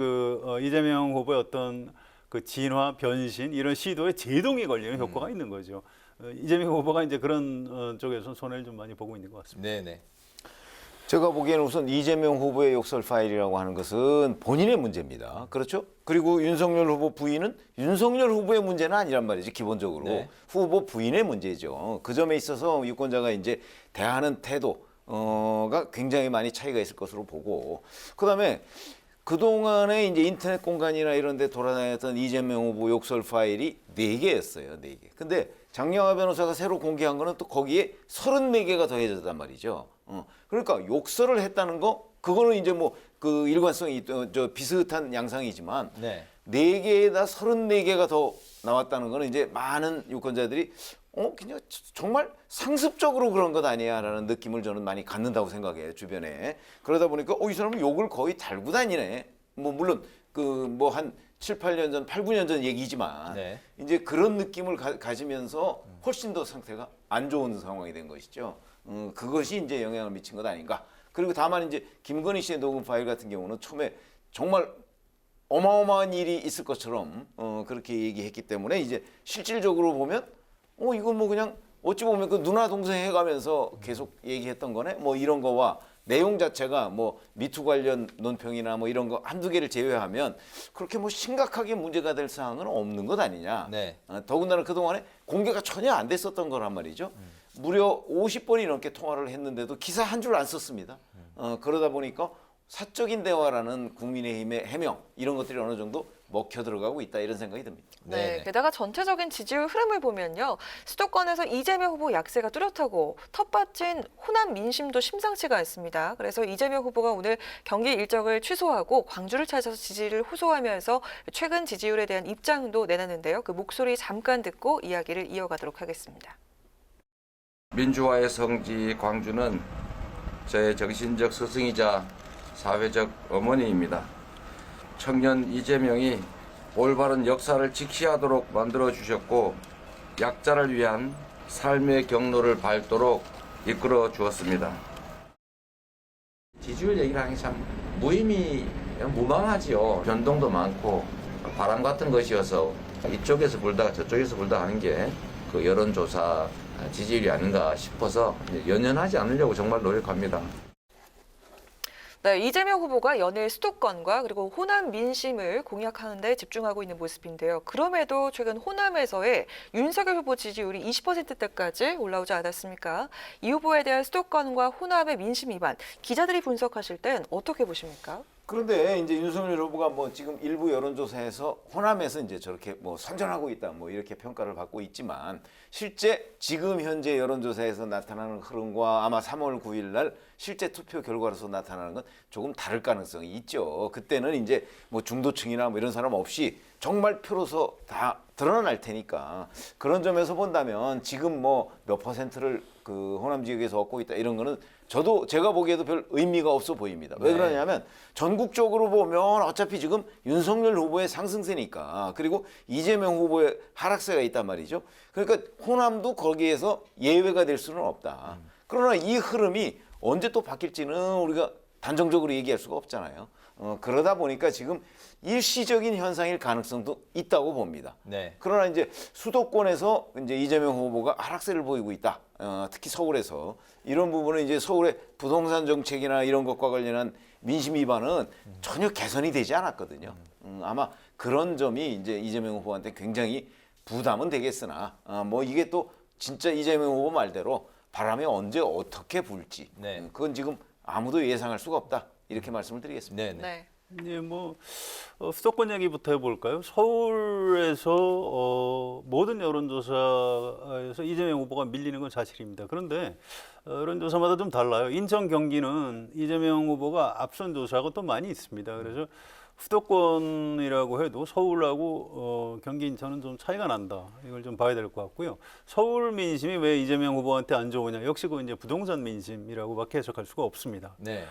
이재명 후보의 어떤 그 진화, 변신 이런 시도에 제동이 걸리는 효과가 있는 거죠. 이재명 후보가 이제 그런 쪽에서 손해를 좀 많이 보고 있는 것 같습니다. 네네. 제가 보기에는 우선 이재명 후보의 욕설 파일이라고 하는 것은 본인의 문제입니다. 그렇죠? 그리고 윤석열 후보 부인은 윤석열 후보의 문제는 아니란 말이죠. 기본적으로 네. 후보 부인의 문제죠. 그 점에 있어서 유권자가 이제 대하는 태도가 굉장히 많이 차이가 있을 것으로 보고, 그다음에 그동안에 이제 인터넷 공간이나 이런 데 돌아다녔던 이재명 후보 욕설 파일이 4개였어요. 4개. 근데 장영하 변호사가 새로 공개한 거는 또 거기에 34개가 더해졌단 말이죠. 그러니까 욕설을 했다는 거, 그거는 이제 그 일관성이 비슷한 양상이지만 네. 4개에다 34개가 더 나왔다는 거는 이제 많은 유권자들이 그냥 정말 상습적으로 그런 것 아니야라는 느낌을 저는 많이 갖는다고 생각해요, 주변에. 그러다 보니까 이 사람은 욕을 거의 달고 다니네. 물론 한 7, 8년 전, 8, 9년 전 얘기지만 네. 이제 그런 느낌을 가지면서 훨씬 더 상태가 안 좋은 상황이 된 것이죠. 그것이 이제 영향을 미친 것 아닌가. 그리고 다만 이제 김건희 씨의 녹음 파일 같은 경우는 처음에 정말 어마어마한 일이 있을 것처럼 그렇게 얘기했기 때문에 이제 실질적으로 보면 이건 그냥 어찌 보면 그 누나 동생 해가면서 계속 얘기했던 거네. 이런 거와 내용 자체가 미투 관련 논평이나 이런 거 한두 개를 제외하면 그렇게 심각하게 문제가 될 사항은 없는 것 아니냐. 네. 더군다나 그동안에 공개가 전혀 안 됐었던 거란 말이죠. 무려 50번이 넘게 통화를 했는데도 기사 한 줄 안 썼습니다. 그러다 보니까 사적인 대화라는 국민의힘의 해명 이런 것들이 어느 정도 먹혀 들어가고 있다 이런 생각이 듭니다. 네, 게다가 전체적인 지지율 흐름을 보면요. 수도권에서 이재명 후보 약세가 뚜렷하고 텃밭인 호남 민심도 심상치가 않습니다. 그래서 이재명 후보가 오늘 경기 일정을 취소하고 광주를 찾아서 지지를 호소하면서 최근 지지율에 대한 입장도 내놨는데요. 그 목소리 잠깐 듣고 이야기를 이어가도록 하겠습니다. 민주화의 성지 광주는 저의 정신적 스승이자 사회적 어머니입니다. 청년 이재명이 올바른 역사를 직시하도록 만들어주셨고 약자를 위한 삶의 경로를 밟도록 이끌어 주었습니다. 지지율 얘기를 하는 게 참 무방하지요. 변동도 많고 바람 같은 것이어서 이쪽에서 불다가 저쪽에서 불다 하는 게 그 여론조사 지지율이 아닌가 싶어서 연연하지 않으려고 정말 노력합니다. 네, 이재명 후보가 연일 수도권과 그리고 호남 민심을 공략하는 데 집중하고 있는 모습인데요. 그럼에도 최근 호남에서의 윤석열 후보 지지율이 20%대까지 올라오지 않았습니까? 이 후보에 대한 수도권과 호남의 민심 위반, 기자들이 분석하실 땐 어떻게 보십니까? 그런데 이제 윤석열 후보가 지금 일부 여론조사에서 호남에서 이제 저렇게 선전하고 있다 이렇게 평가를 받고 있지만 실제 지금 현재 여론조사에서 나타나는 흐름과 아마 3월 9일 날 실제 투표 결과로서 나타나는 건 조금 다를 가능성이 있죠. 그때는 이제 중도층이나 이런 사람 없이 정말 표로서 다 드러날 테니까 그런 점에서 본다면 지금 몇 퍼센트를 그 호남 지역에서 얻고 있다 이런 거는 제가 보기에도 별 의미가 없어 보입니다. 왜 그러냐면 전국적으로 보면 어차피 지금 윤석열 후보의 상승세니까 그리고 이재명 후보의 하락세가 있단 말이죠. 그러니까 호남도 거기에서 예외가 될 수는 없다. 그러나 이 흐름이 언제 또 바뀔지는 우리가 단정적으로 얘기할 수가 없잖아요. 그러다 보니까 지금 일시적인 현상일 가능성도 있다고 봅니다. 네. 그러나 이제 수도권에서 이제 이재명 후보가 하락세를 보이고 있다. 특히 서울에서 이런 부분은 이제 서울의 부동산 정책이나 이런 것과 관련한 민심 위반은 전혀 개선이 되지 않았거든요. 아마 그런 점이 이제 이재명 후보한테 굉장히 부담은 되겠으나 이게 또 진짜 이재명 후보 말대로 바람이 언제 어떻게 불지 그건 지금 아무도 예상할 수가 없다. 이렇게 말씀을 드리겠습니다. 네. 네, 뭐 수도권 얘기부터 해볼까요? 서울에서 모든 여론조사에서 이재명 후보가 밀리는 건 사실입니다. 그런데 여론조사마다 좀 달라요. 인천, 경기는 이재명 후보가 앞선 조사가 또 많이 있습니다. 그래서 수도권이라고 해도 서울하고 경기, 인천은 좀 차이가 난다. 이걸 좀 봐야 될 것 같고요. 서울 민심이 왜 이재명 후보한테 안 좋으냐? 역시 그 이제 부동산 민심이라고밖에 해석할 수가 없습니다. 네.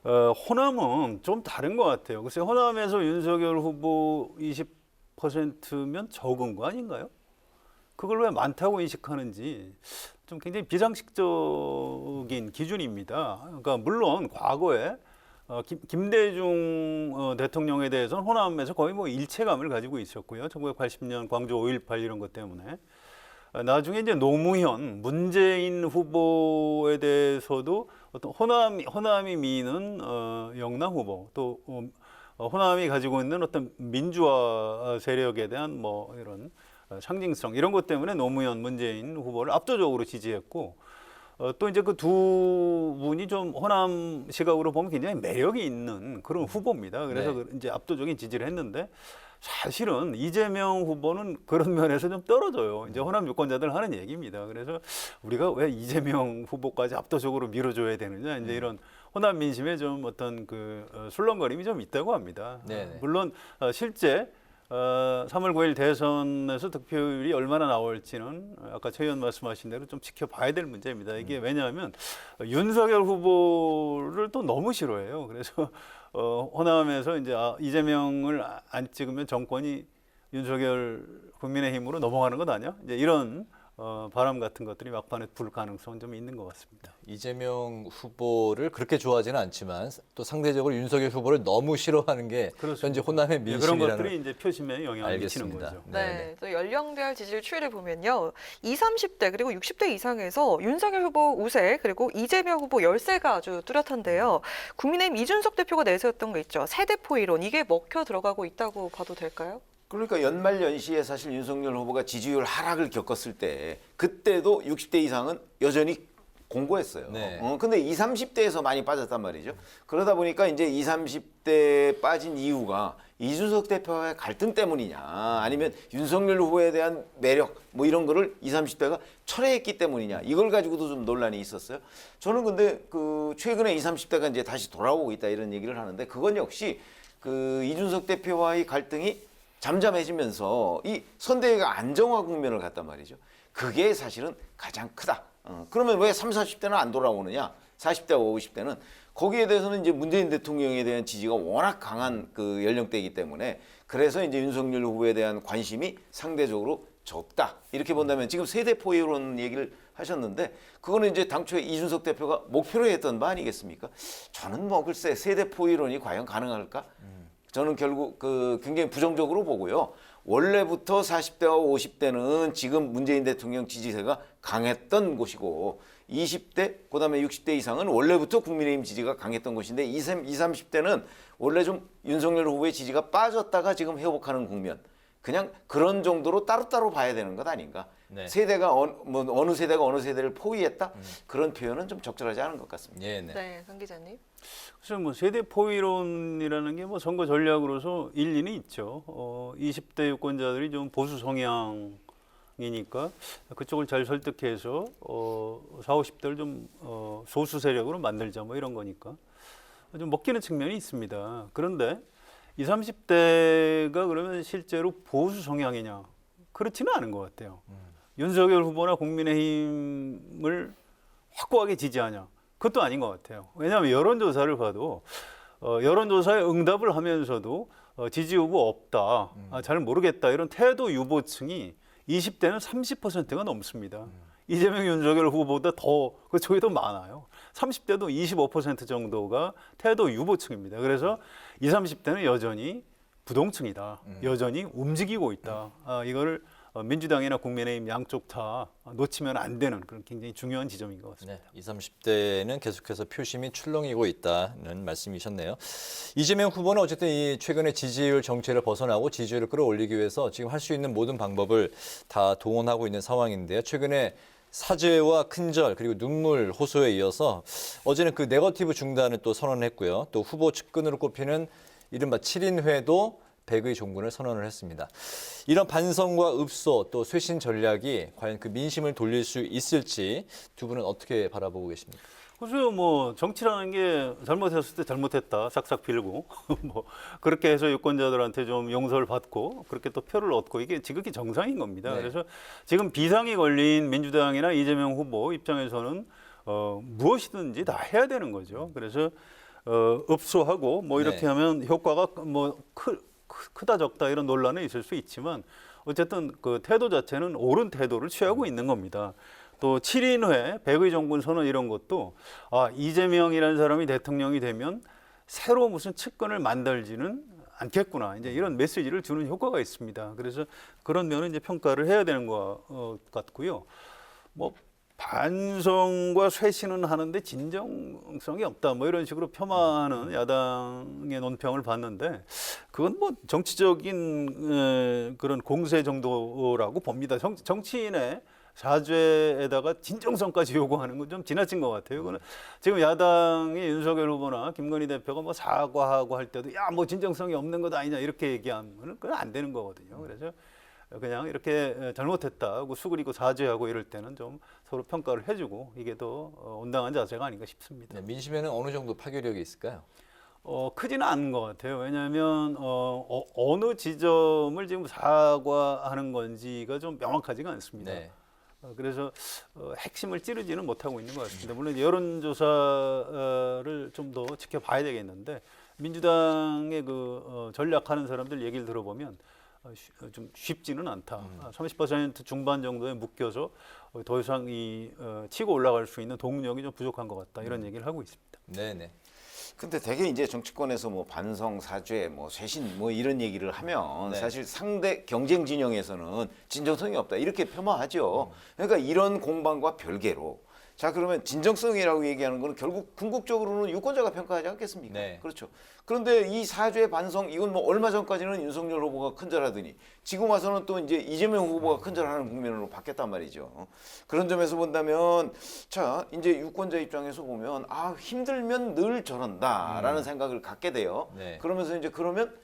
호남은 좀 다른 것 같아요. 글쎄 호남에서 윤석열 후보 20%면 적은 거 아닌가요? 그걸 왜 많다고 인식하는지 좀 굉장히 비상식적인 기준입니다. 그러니까 물론 과거에 김대중 대통령에 대해서는 호남에서 거의 뭐 일체감을 가지고 있었고요. 1980년 광주 5.18 이런 것 때문에. 나중에 이제 노무현, 문재인 후보에 대해서도 어떤 호남이 미는 영남 후보, 또 호남이 가지고 있는 어떤 민주화 세력에 대한 뭐 이런 상징성 이런 것 때문에 노무현, 문재인 후보를 압도적으로 지지했고, 또 이제 그 두 분이 좀 호남 시각으로 보면 굉장히 매력이 있는 그런 후보입니다. 그래서 네. 이제 압도적인 지지를 했는데, 사실은 이재명 후보는 그런 면에서 좀 떨어져요. 이제 호남 유권자들 하는 얘기입니다. 그래서 우리가 왜 이재명 후보까지 압도적으로 밀어줘야 되느냐, 이제 이런 호남 민심에 좀 어떤 그 술렁거림이 좀 있다고 합니다. 네네. 물론 실제 3월 9일 대선에서 득표율이 얼마나 나올지는 아까 최 의원 말씀하신 대로 좀 지켜봐야 될 문제입니다. 이게 왜냐하면 윤석열 후보를 또 너무 싫어해요. 그래서 호남에서 이제 이재명을 안 찍으면 정권이 윤석열 국민의힘으로 넘어가는 것 아니야? 이제 이런 바람 같은 것들이 막판에 불 가능성은 좀 있는 것 같습니다. 이재명 후보를 그렇게 좋아하지는 않지만 또 상대적으로 윤석열 후보를 너무 싫어하는 게 그렇습니다. 현재 호남의 네, 민심이라는 그런 것들이 이제 표심에 영향을 미치는 거죠. 네, 또 연령별 지지율 추이를 보면요. 20, 30대 그리고 60대 이상에서 윤석열 후보 우세 그리고 이재명 후보 열세가 아주 뚜렷한데요. 국민의힘 이준석 대표가 내세웠던 거 있죠. 세대포 이론, 이게 먹혀 들어가고 있다고 봐도 될까요? 그러니까 연말 연시에 사실 윤석열 후보가 지지율 하락을 겪었을 때 그때도 60대 이상은 여전히 공고했어요. 네. 근데 20, 30대에서 많이 빠졌단 말이죠. 그러다 보니까 이제 20, 30대 빠진 이유가 이준석 대표와의 갈등 때문이냐, 아니면 윤석열 후보에 대한 매력 뭐 이런 거를 20, 30대가 철회했기 때문이냐, 이걸 가지고도 좀 논란이 있었어요. 저는 근데 그 최근에 20, 30대가 이제 다시 돌아오고 있다 이런 얘기를 하는데, 그건 역시 그 이준석 대표와의 갈등이 잠잠해지면서 이 선대위가 안정화 국면을 갖단 말이죠. 그게 사실은 가장 크다. 그러면 왜 30, 40대는 안 돌아오느냐? 40대와 50대는 거기에 대해서는 이제 문재인 대통령에 대한 지지가 워낙 강한 그 연령대이기 때문에, 그래서 이제 윤석열 후보에 대한 관심이 상대적으로 적다. 이렇게 본다면, 지금 세대포 이론 얘기를 하셨는데 그거는 이제 당초에 이준석 대표가 목표로 했던 바 아니겠습니까? 저는 뭐 글쎄 세대포 이론이 과연 가능할까? 저는 결국 그 굉장히 부정적으로 보고요. 원래부터 40대와 50대는 지금 문재인 대통령 지지세가 강했던 곳이고, 20대, 그다음에 60대 이상은 원래부터 국민의힘 지지가 강했던 곳인데, 20, 30대는 원래 좀 윤석열 후보의 지지가 빠졌다가 지금 회복하는 국면. 그냥 그런 정도로 따로따로 봐야 되는 것 아닌가. 네. 세대가 어느 세대가 어느 세대를 포위했다? 그런 표현은 좀 적절하지 않은 것 같습니다. 네, 강 기자님. 그래서 뭐 세대 포위론이라는 게 뭐 선거 전략으로서 일리는 있죠. 20대 유권자들이 좀 보수 성향이니까 그쪽을 잘 설득해서 40, 50대를 좀 소수 세력으로 만들자 뭐 이런 거니까 좀 먹히는 측면이 있습니다. 그런데 20, 30대가 그러면 실제로 보수 성향이냐? 그렇지는 않은 것 같아요. 윤석열 후보나 국민의힘을 확고하게 지지하냐? 그것도 아닌 것 같아요. 왜냐하면 여론조사를 봐도 여론조사에 응답을 하면서도 지지 후보 없다, 잘 모르겠다 이런 태도 유보층이 20대는 30%가 넘습니다. 이재명 윤석열 후보보다 더 그쪽이 더 많아요. 30대도 25% 정도가 태도 유보층입니다. 그래서 20, 30대는 여전히 부동층이다. 여전히 움직이고 있다. 이거를 민주당이나 국민의힘 양쪽 다 놓치면 안 되는 그런 굉장히 중요한 지점인 것 같습니다. 네, 20, 30대는 계속해서 표심이 출렁이고 있다는 말씀이셨네요. 이재명 후보는 어쨌든 이 최근에 지지율 정체를 벗어나고 지지율을 끌어올리기 위해서 지금 할 수 있는 모든 방법을 다 동원하고 있는 상황인데요. 최근에 사죄와 큰절 그리고 눈물 호소에 이어서 어제는 그 네거티브 중단을 또 선언했고요. 또 후보 측근으로 꼽히는 이른바 7인회도 백의 종군을 선언을 했습니다. 이런 반성과 읍소 또 쇄신 전략이 과연 그 민심을 돌릴 수 있을지 두 분은 어떻게 바라보고 계십니까? 글쎄요, 뭐 정치라는 게 잘못했을 때 잘못했다 싹싹 빌고 뭐 그렇게 해서 유권자들한테 좀 용서를 받고 그렇게 또 표를 얻고 이게 지극히 정상인 겁니다. 네. 그래서 지금 비상이 걸린 민주당이나 이재명 후보 입장에서는 무엇이든지 다 해야 되는 거죠. 그래서 읍소하고 뭐 이렇게 네. 하면 효과가 뭐 크다 적다 이런 논란은 있을 수 있지만 어쨌든 그 태도 자체는 옳은 태도를 취하고 있는 겁니다. 또 7인회, 백의 정군 선언 이런 것도 이재명이라는 사람이 대통령이 되면 새로 무슨 측근을 만들지는 않겠구나. 이제 이런 메시지를 주는 효과가 있습니다. 그래서 그런 면은 이제 평가를 해야 되는 것 같고요. 뭐 반성과 쇄신은 하는데 진정성이 없다. 뭐 이런 식으로 폄하하는 야당의 논평을 봤는데 그건 뭐 정치적인 그런 공세 정도라고 봅니다. 정치인의 사죄에다가 진정성까지 요구하는 건 좀 지나친 것 같아요. 그거는 지금 야당의 윤석열 후보나 김건희 대표가 뭐 사과하고 할 때도 야, 뭐 진정성이 없는 것 아니냐 이렇게 얘기하면 그건 안 되는 거거든요. 그래서 그냥 이렇게 잘못했다고 수그리고 사죄하고 이럴 때는 좀 서로 평가를 해주고 이게 더 온당한 자세가 아닌가 싶습니다. 네, 민심에는 어느 정도 파괴력이 있을까요? 크지는 않은 것 같아요. 왜냐하면 어느 지점을 지금 사과하는 건지가 좀 명확하지가 않습니다. 네. 그래서 핵심을 찌르지는 못하고 있는 것 같습니다. 물론 여론조사를 좀 더 지켜봐야 되겠는데 민주당의 그 전략하는 사람들 얘기를 들어보면 좀 쉽지는 않다. 30% 중반 정도에 묶여서 더 이상 치고 올라갈 수 있는 동력이 좀 부족한 것 같다. 이런 얘기를 하고 있습니다. 네네. 근데 되게 이제 정치권에서 뭐 반성, 사죄, 뭐 쇄신 뭐 이런 얘기를 하면 네. 사실 상대 경쟁 진영에서는 진정성이 없다 이렇게 폄하하죠. 그러니까 이런 공방과 별개로 자 그러면 진정성이라고 얘기하는 거는 결국 궁극적으로는 유권자가 평가하지 않겠습니까? 네. 그렇죠. 그런데 이 사죄 반성 이건 뭐 얼마 전까지는 윤석열 후보가 큰절하더니 지금 와서는 또 이제 이재명 후보가 큰절하는 국면으로 바뀌었단 말이죠. 그런 점에서 본다면 자 이제 유권자 입장에서 보면 힘들면 늘 저런다라는 생각을 갖게 돼요. 네. 그러면서 이제 그러면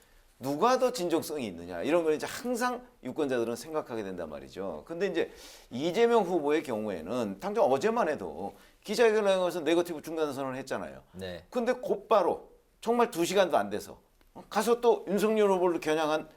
누가 더 진정성이 있느냐 이런 걸 이제 항상 유권자들은 생각하게 된단 말이죠. 근데 이제 이재명 후보의 경우에는 당장 어제만 해도 기자회견에서 네거티브 중단 선언을 했잖아요. 네. 근데 곧바로 정말 2시간도 안 돼서 가서 또 윤석열 후보를 겨냥한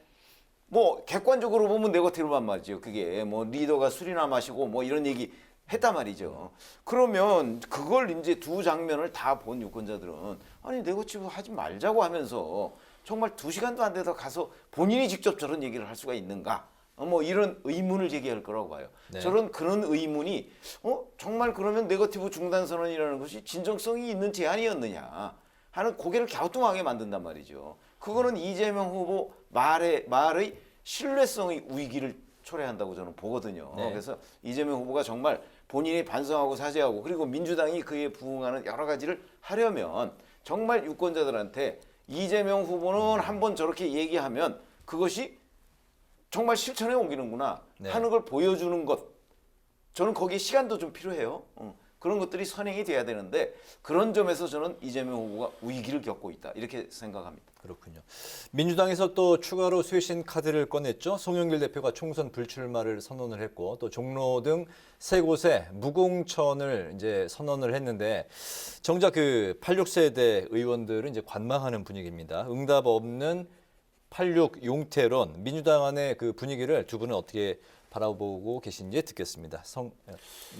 뭐 객관적으로 보면 네거티브만 말이죠. 그게 뭐 리더가 술이나 마시고 뭐 이런 얘기 했단 말이죠. 그러면 그걸 이제 두 장면을 다 본 유권자들은 아니 네거티브 하지 말자고 하면서 정말 2시간도 안 돼서 가서 본인이 직접 저런 얘기를 할 수가 있는가? 뭐 이런 의문을 제기할 거라고 봐요. 네. 그런 의문이 정말 그러면 네거티브 중단 선언이라는 것이 진정성이 있는 제안이었느냐 하는 고개를 갸우뚱하게 만든단 말이죠. 그거는 이재명 후보 말의 신뢰성의 위기를 초래한다고 저는 보거든요. 네. 그래서 이재명 후보가 정말 본인이 반성하고 사죄하고 그리고 민주당이 그에 부응하는 여러 가지를 하려면 정말 유권자들한테 이재명 후보는 한번 저렇게 얘기하면 그것이 정말 실천에 옮기는구나 네. 하는 걸 보여주는 것. 저는 거기에 시간도 좀 필요해요. 그런 것들이 선행이 돼야 되는데 그런 점에서 저는 이재명 후보가 위기를 겪고 있다 이렇게 생각합니다. 그렇군요. 민주당에서 또 추가로 쇄신 카드를 꺼냈죠. 송영길 대표가 총선 불출마를 선언을 했고 또 종로 등 3곳에 무공천을 이제 선언을 했는데 정작 그 86세대 의원들은 이제 관망하는 분위기입니다. 응답 없는 86 용태론 민주당 안의 그 분위기를 두 분은 어떻게 바라보고 계신지 듣겠습니다.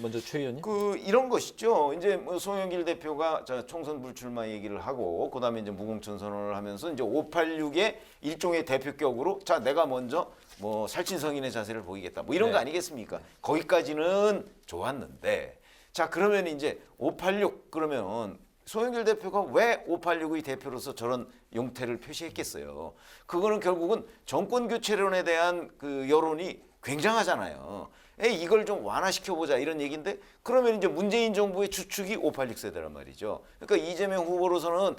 먼저 최 의원님. 이런 것이죠. 이제 뭐 송영길 대표가 총선 불출마 얘기를 하고 그다음에 이제 무공천 선언을 하면서 이제 586의 일종의 대표격으로 자 내가 먼저 뭐 살찐성인의 자세를 보이겠다. 뭐 이런 네. 거 아니겠습니까? 거기까지는 좋았는데 자 그러면 이제 586 그러면 송영길 대표가 왜 586의 대표로서 저런 용태를 표시했겠어요. 그거는 결국은 정권 교체론에 대한 그 여론이 굉장하잖아요. 이걸 좀 완화시켜보자 이런 얘기인데 그러면 이제 문재인 정부의 주축이 586세대란 말이죠. 그러니까 이재명 후보로서는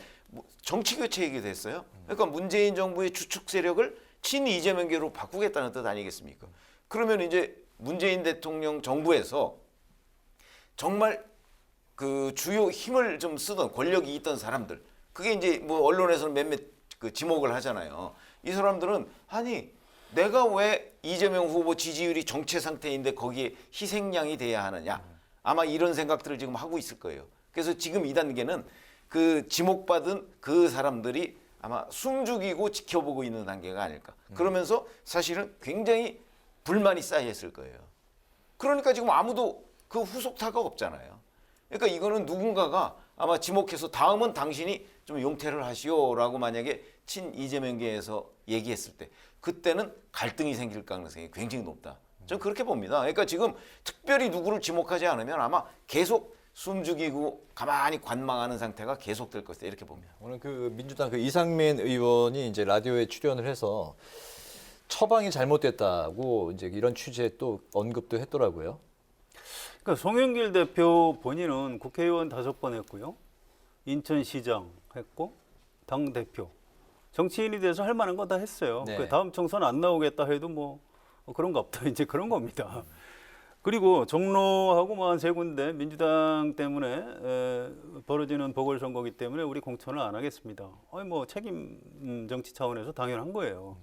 정치 교체 얘기도 했어요. 그러니까 문재인 정부의 주축 세력을 친 이재명계로 바꾸겠다는 뜻 아니겠습니까? 그러면 이제 문재인 대통령 정부에서 정말 그 주요 힘을 좀 쓰던 권력이 있던 사람들 그게 이제 뭐 언론에서는 몇몇 그 지목을 하잖아요. 이 사람들은 아니 내가 왜 이재명 후보 지지율이 정체 상태인데 거기에 희생양이 돼야 하느냐. 아마 이런 생각들을 지금 하고 있을 거예요. 그래서 지금 2단계는 그 지목받은 그 사람들이 아마 숨죽이고 지켜보고 있는 단계가 아닐까. 그러면서 사실은 굉장히 불만이 쌓여있을 거예요. 그러니까 지금 아무도 그 후속타가 없잖아요. 그러니까 이거는 누군가가 아마 지목해서 다음은 당신이 좀 용퇴를 하시오라고 만약에 친 이재명계에서 얘기했을 때 그때는 갈등이 생길 가능성이 굉장히 높다. 저는 그렇게 봅니다. 그러니까 지금 특별히 누구를 지목하지 않으면 아마 계속 숨죽이고 가만히 관망하는 상태가 계속될 것이다 이렇게 봅니다. 오늘 그 민주당 그 이상민 의원이 이제 라디오에 출연을 해서 처방이 잘못됐다고 이제 이런 취지의 또 언급도 했더라고요. 그러니까 송영길 대표 본인은 국회의원 5번 했고요, 인천시장 했고, 당 대표, 정치인이 돼서 할 만한 거 다 했어요. 네. 그 다음 총선 안 나오겠다 해도 뭐 그런 거 없다 이제 그런 겁니다. 그리고 종로하고 뭐 한 3군데 민주당 때문에 벌어지는 보궐선거기 때문에 우리 공천을 안 하겠습니다. 아니 뭐 책임 정치 차원에서 당연한 거예요.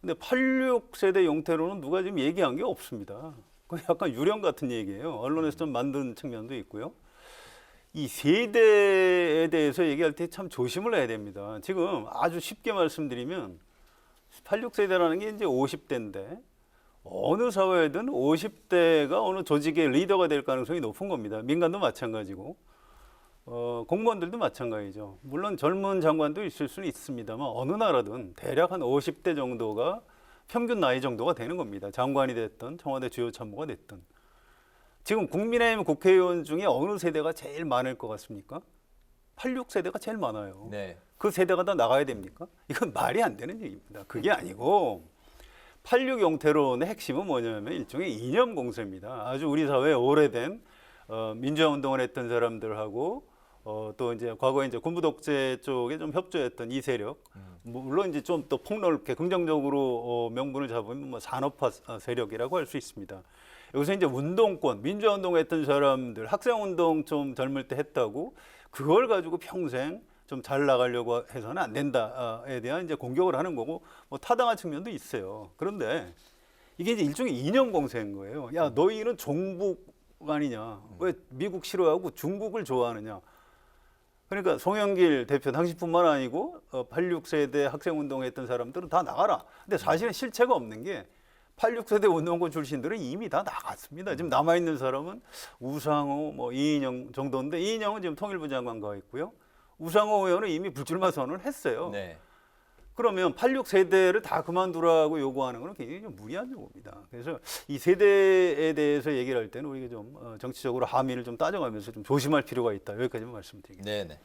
근데 86세대 용태로는 누가 지금 얘기한 게 없습니다. 그건 약간 유령 같은 얘기예요. 언론에서 좀 만든 측면도 있고요. 이 세대에 대해서 얘기할 때 참 조심을 해야 됩니다. 지금 아주 쉽게 말씀드리면 86세대라는 게 이제 50대인데 어느 사회든 50대가 어느 조직의 리더가 될 가능성이 높은 겁니다. 민간도 마찬가지고 공무원들도 마찬가지죠. 물론 젊은 장관도 있을 수는 있습니다만 어느 나라든 대략 한 50대 정도가 평균 나이 정도가 되는 겁니다. 장관이 됐든 청와대 주요 참모가 됐든. 지금 국민의힘 국회의원 중에 어느 세대가 제일 많을 것 같습니까? 86세대가 제일 많아요. 네. 그 세대가 다 나가야 됩니까? 이건 말이 안 되는 얘기입니다. 그게 아니고 86 용태론의 핵심은 뭐냐면 일종의 이념 공세입니다. 아주 우리 사회에 오래된 민주화 운동을 했던 사람들하고 또 이제 과거에 이제 군부 독재 쪽에 좀 협조했던 이 세력, 물론 이제 좀 더 폭넓게 긍정적으로 명분을 잡으면 뭐 산업화 세력이라고 할 수 있습니다. 여기서 이제 운동권, 민주화 운동을 했던 사람들, 학생 운동 좀 젊을 때 했다고 그걸 가지고 평생 좀 잘 나가려고 해서는 안 된다에 대한 이제 공격을 하는 거고 뭐 타당한 측면도 있어요. 그런데 이게 이제 일종의 이념 공세인 거예요. 야, 너희는 종북 아니냐? 왜 미국 싫어하고 중국을 좋아하느냐? 그러니까 송영길 대표 당신뿐만 아니고 86세대 학생 운동했던 사람들은 다 나가라. 근데 사실은 실체가 없는 게 86세대 운동권 출신들은 이미 다 나갔습니다. 지금 남아 있는 사람은 우상호, 뭐 이인영 정도인데 이인영은 지금 통일부 장관 가 있고요. 우상호 의원은 이미 불출마 선언을 했어요. 네. 그러면 86세대를 다 그만두라고 요구하는 것은 굉장히 좀 무리한 요구입니다. 그래서 이 세대에 대해서 얘기를 할 때는 우리가 좀 정치적으로 함의를 좀 따져가면서 좀 조심할 필요가 있다. 여기까지만 말씀드리겠습니다. 네.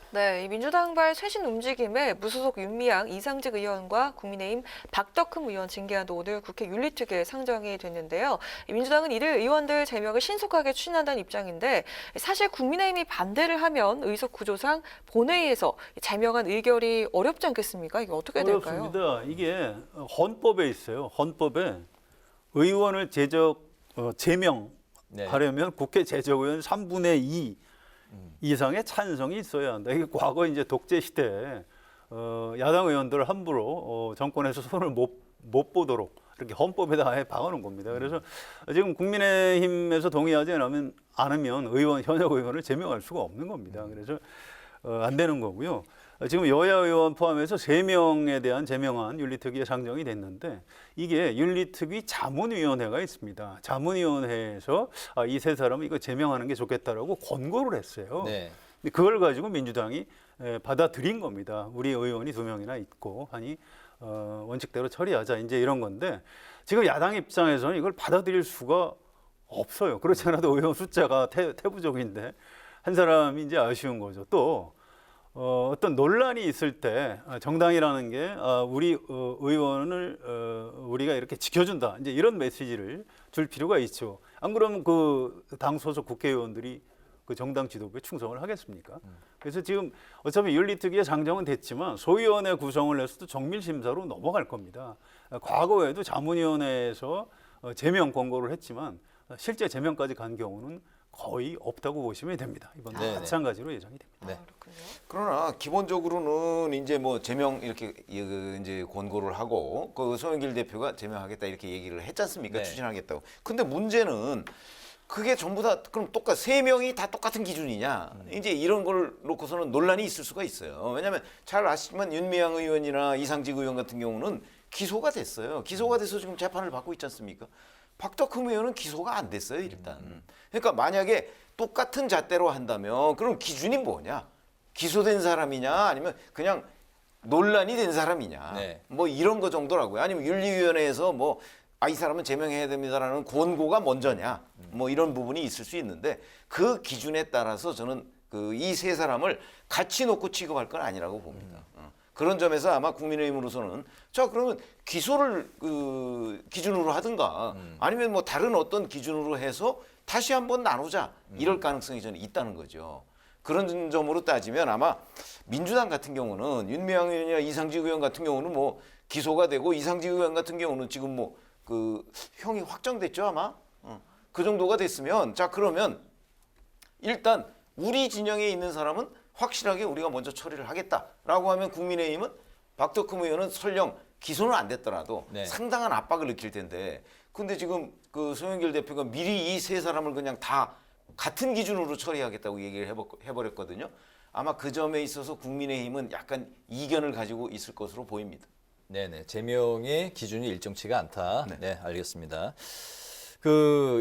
네, 이 민주당발 쇄신 움직임에 무소속 윤미향, 이상직 의원과 국민의힘 박덕흠 의원 징계안도 오늘 국회 윤리특위에 상정이 됐는데요. 민주당은 이들 의원들 제명을 신속하게 추진한다는 입장인데 사실 국민의힘이 반대를 하면 의석 구조상 본회의에서 제명안 의결이 어렵지 않겠습니까? 이게 어떻게 될까요? 어렵습니다. 이게 헌법에 있어요. 헌법에 의원을 제명하려면 국회 제적의원 3분의 2 이상의 찬성이 있어야 한다. 이게 과거 이제 독재 시대에 야당 의원들 함부로 정권에서 손을 못 보도록 이렇게 헌법에다 아예 박아놓은 겁니다. 그래서 지금 국민의힘에서 동의하지 않으면 현역 의원을 제명할 수가 없는 겁니다. 그래서 안 되는 거고요. 지금 여야 의원 포함해서 3명에 대한 제명안 윤리특위에 상정이 됐는데 이게 윤리특위 자문위원회가 있습니다. 자문위원회에서 이 3사람은 이거 제명하는 게 좋겠다라고 권고를 했어요. 네. 그걸 가지고 민주당이 받아들인 겁니다. 우리 의원이 2명이나 있고 하니 원칙대로 처리하자 이제 이런 건데 지금 야당 입장에서는 이걸 받아들일 수가 없어요. 그렇지 않아도 의원 숫자가 태부적인데 한 사람이 이제 아쉬운 거죠. 또 어떤 논란이 있을 때 정당이라는 게 우리 의원을 우리가 이렇게 지켜준다 이제 이런 메시지를 줄 필요가 있죠. 안 그러면 그 당 소속 국회의원들이 그 정당 지도부에 충성을 하겠습니까? 그래서 지금 어차피 윤리특위에 상정은 됐지만 소위원회 구성을 해서도 정밀심사로 넘어갈 겁니다. 과거에도 자문위원회에서 제명 권고를 했지만 실제 제명까지 간 경우는 거의 없다고 보시면 됩니다. 이번도 네네. 마찬가지로 예상이 됩니다. 네. 그러나 기본적으로는 이제 뭐 제명 이렇게 이제 권고를 하고 그 송영길 대표가 제명하겠다 이렇게 얘기를 했지 않습니까? 네. 추진하겠다고. 근데 문제는 그게 전부 다 그럼 세 명이 다 똑같은 기준이냐? 이제 이런 걸 놓고서는 논란이 있을 수가 있어요. 왜냐하면 잘 아시지만 윤미향 의원이나 이상직 의원 같은 경우는 기소가 됐어요. 기소가 돼서 지금 재판을 받고 있지 않습니까? 박덕흠 의원은 기소가 안 됐어요, 일단. 그러니까 만약에 똑같은 잣대로 한다면 그럼 기준이 뭐냐? 기소된 사람이냐 아니면 그냥 논란이 된 사람이냐? 네. 뭐 이런 거 정도라고요. 아니면 윤리위원회에서 뭐 이 사람은 제명해야 됩니다라는 권고가 먼저냐? 뭐 이런 부분이 있을 수 있는데 그 기준에 따라서 저는 그 이 세 사람을 같이 놓고 취급할 건 아니라고 봅니다. 그런 점에서 아마 국민의힘으로서는 자 그러면 기소를 기준으로 하든가 아니면 뭐 다른 어떤 기준으로 해서 다시 한번 나누자 이럴 가능성이 저는 있다는 거죠. 그런 점으로 따지면 아마 민주당 같은 경우는 윤미향 의원이나 이상직 의원 같은 경우는 뭐 기소가 되고 이상직 의원 같은 경우는 지금 뭐 그 형이 확정됐죠 아마 그 정도가 됐으면 자 그러면 일단 우리 진영에 있는 사람은 확실하게 우리가 먼저 처리를 하겠다라고 하면 국민의힘은 박덕흠 의원은 설령 기소는 안 됐더라도 네. 상당한 압박을 느낄 텐데 근데 지금 그 송영길 대표가 미리 이 세 사람을 그냥 다 같은 기준으로 처리하겠다고 얘기를 해버렸거든요. 아마 그 점에 있어서 국민의힘은 약간 이견을 가지고 있을 것으로 보입니다. 네네. 제명의 기준이 일정치가 않다. 네. 네, 알겠습니다.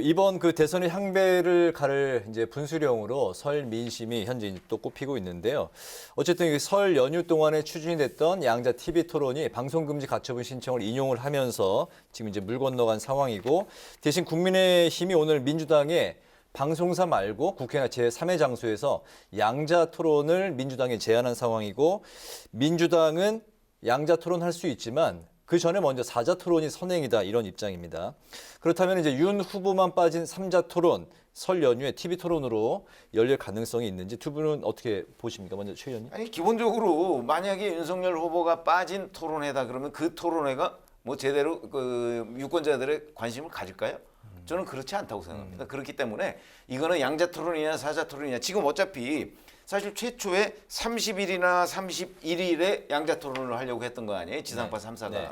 이번 대선의 향배를 가를 이제 분수령으로 설 민심이 현재 또 꼽히고 있는데요. 어쨌든 설 연휴 동안에 추진이 됐던 양자 TV 토론이 방송금지 가처분 신청을 인용을 하면서 지금 이제 물 건너간 상황이고 대신 국민의힘이 오늘 민주당에 방송사 말고 국회나 제3의 장소에서 양자 토론을 민주당에 제안한 상황이고 민주당은 양자 토론할 수 있지만 그 전에 먼저 사자 토론이 선행이다 이런 입장입니다. 그렇다면 이제 윤 후보만 빠진 3자 토론 설 연휴에 TV 토론으로 열릴 가능성이 있는지 두 분은 어떻게 보십니까? 먼저 최 의원님. 아니 기본적으로 만약에 윤석열 후보가 빠진 토론회다 그러면 그 토론회가 뭐 제대로 그 유권자들의 관심을 가질까요? 저는 그렇지 않다고 생각합니다. 그렇기 때문에 이거는 양자 토론이냐 사자 토론이냐 지금 어차피 사실 최초에 30일이나 31일에 양자 토론을 하려고 했던 거 아니에요? 지상파 3사가. 네.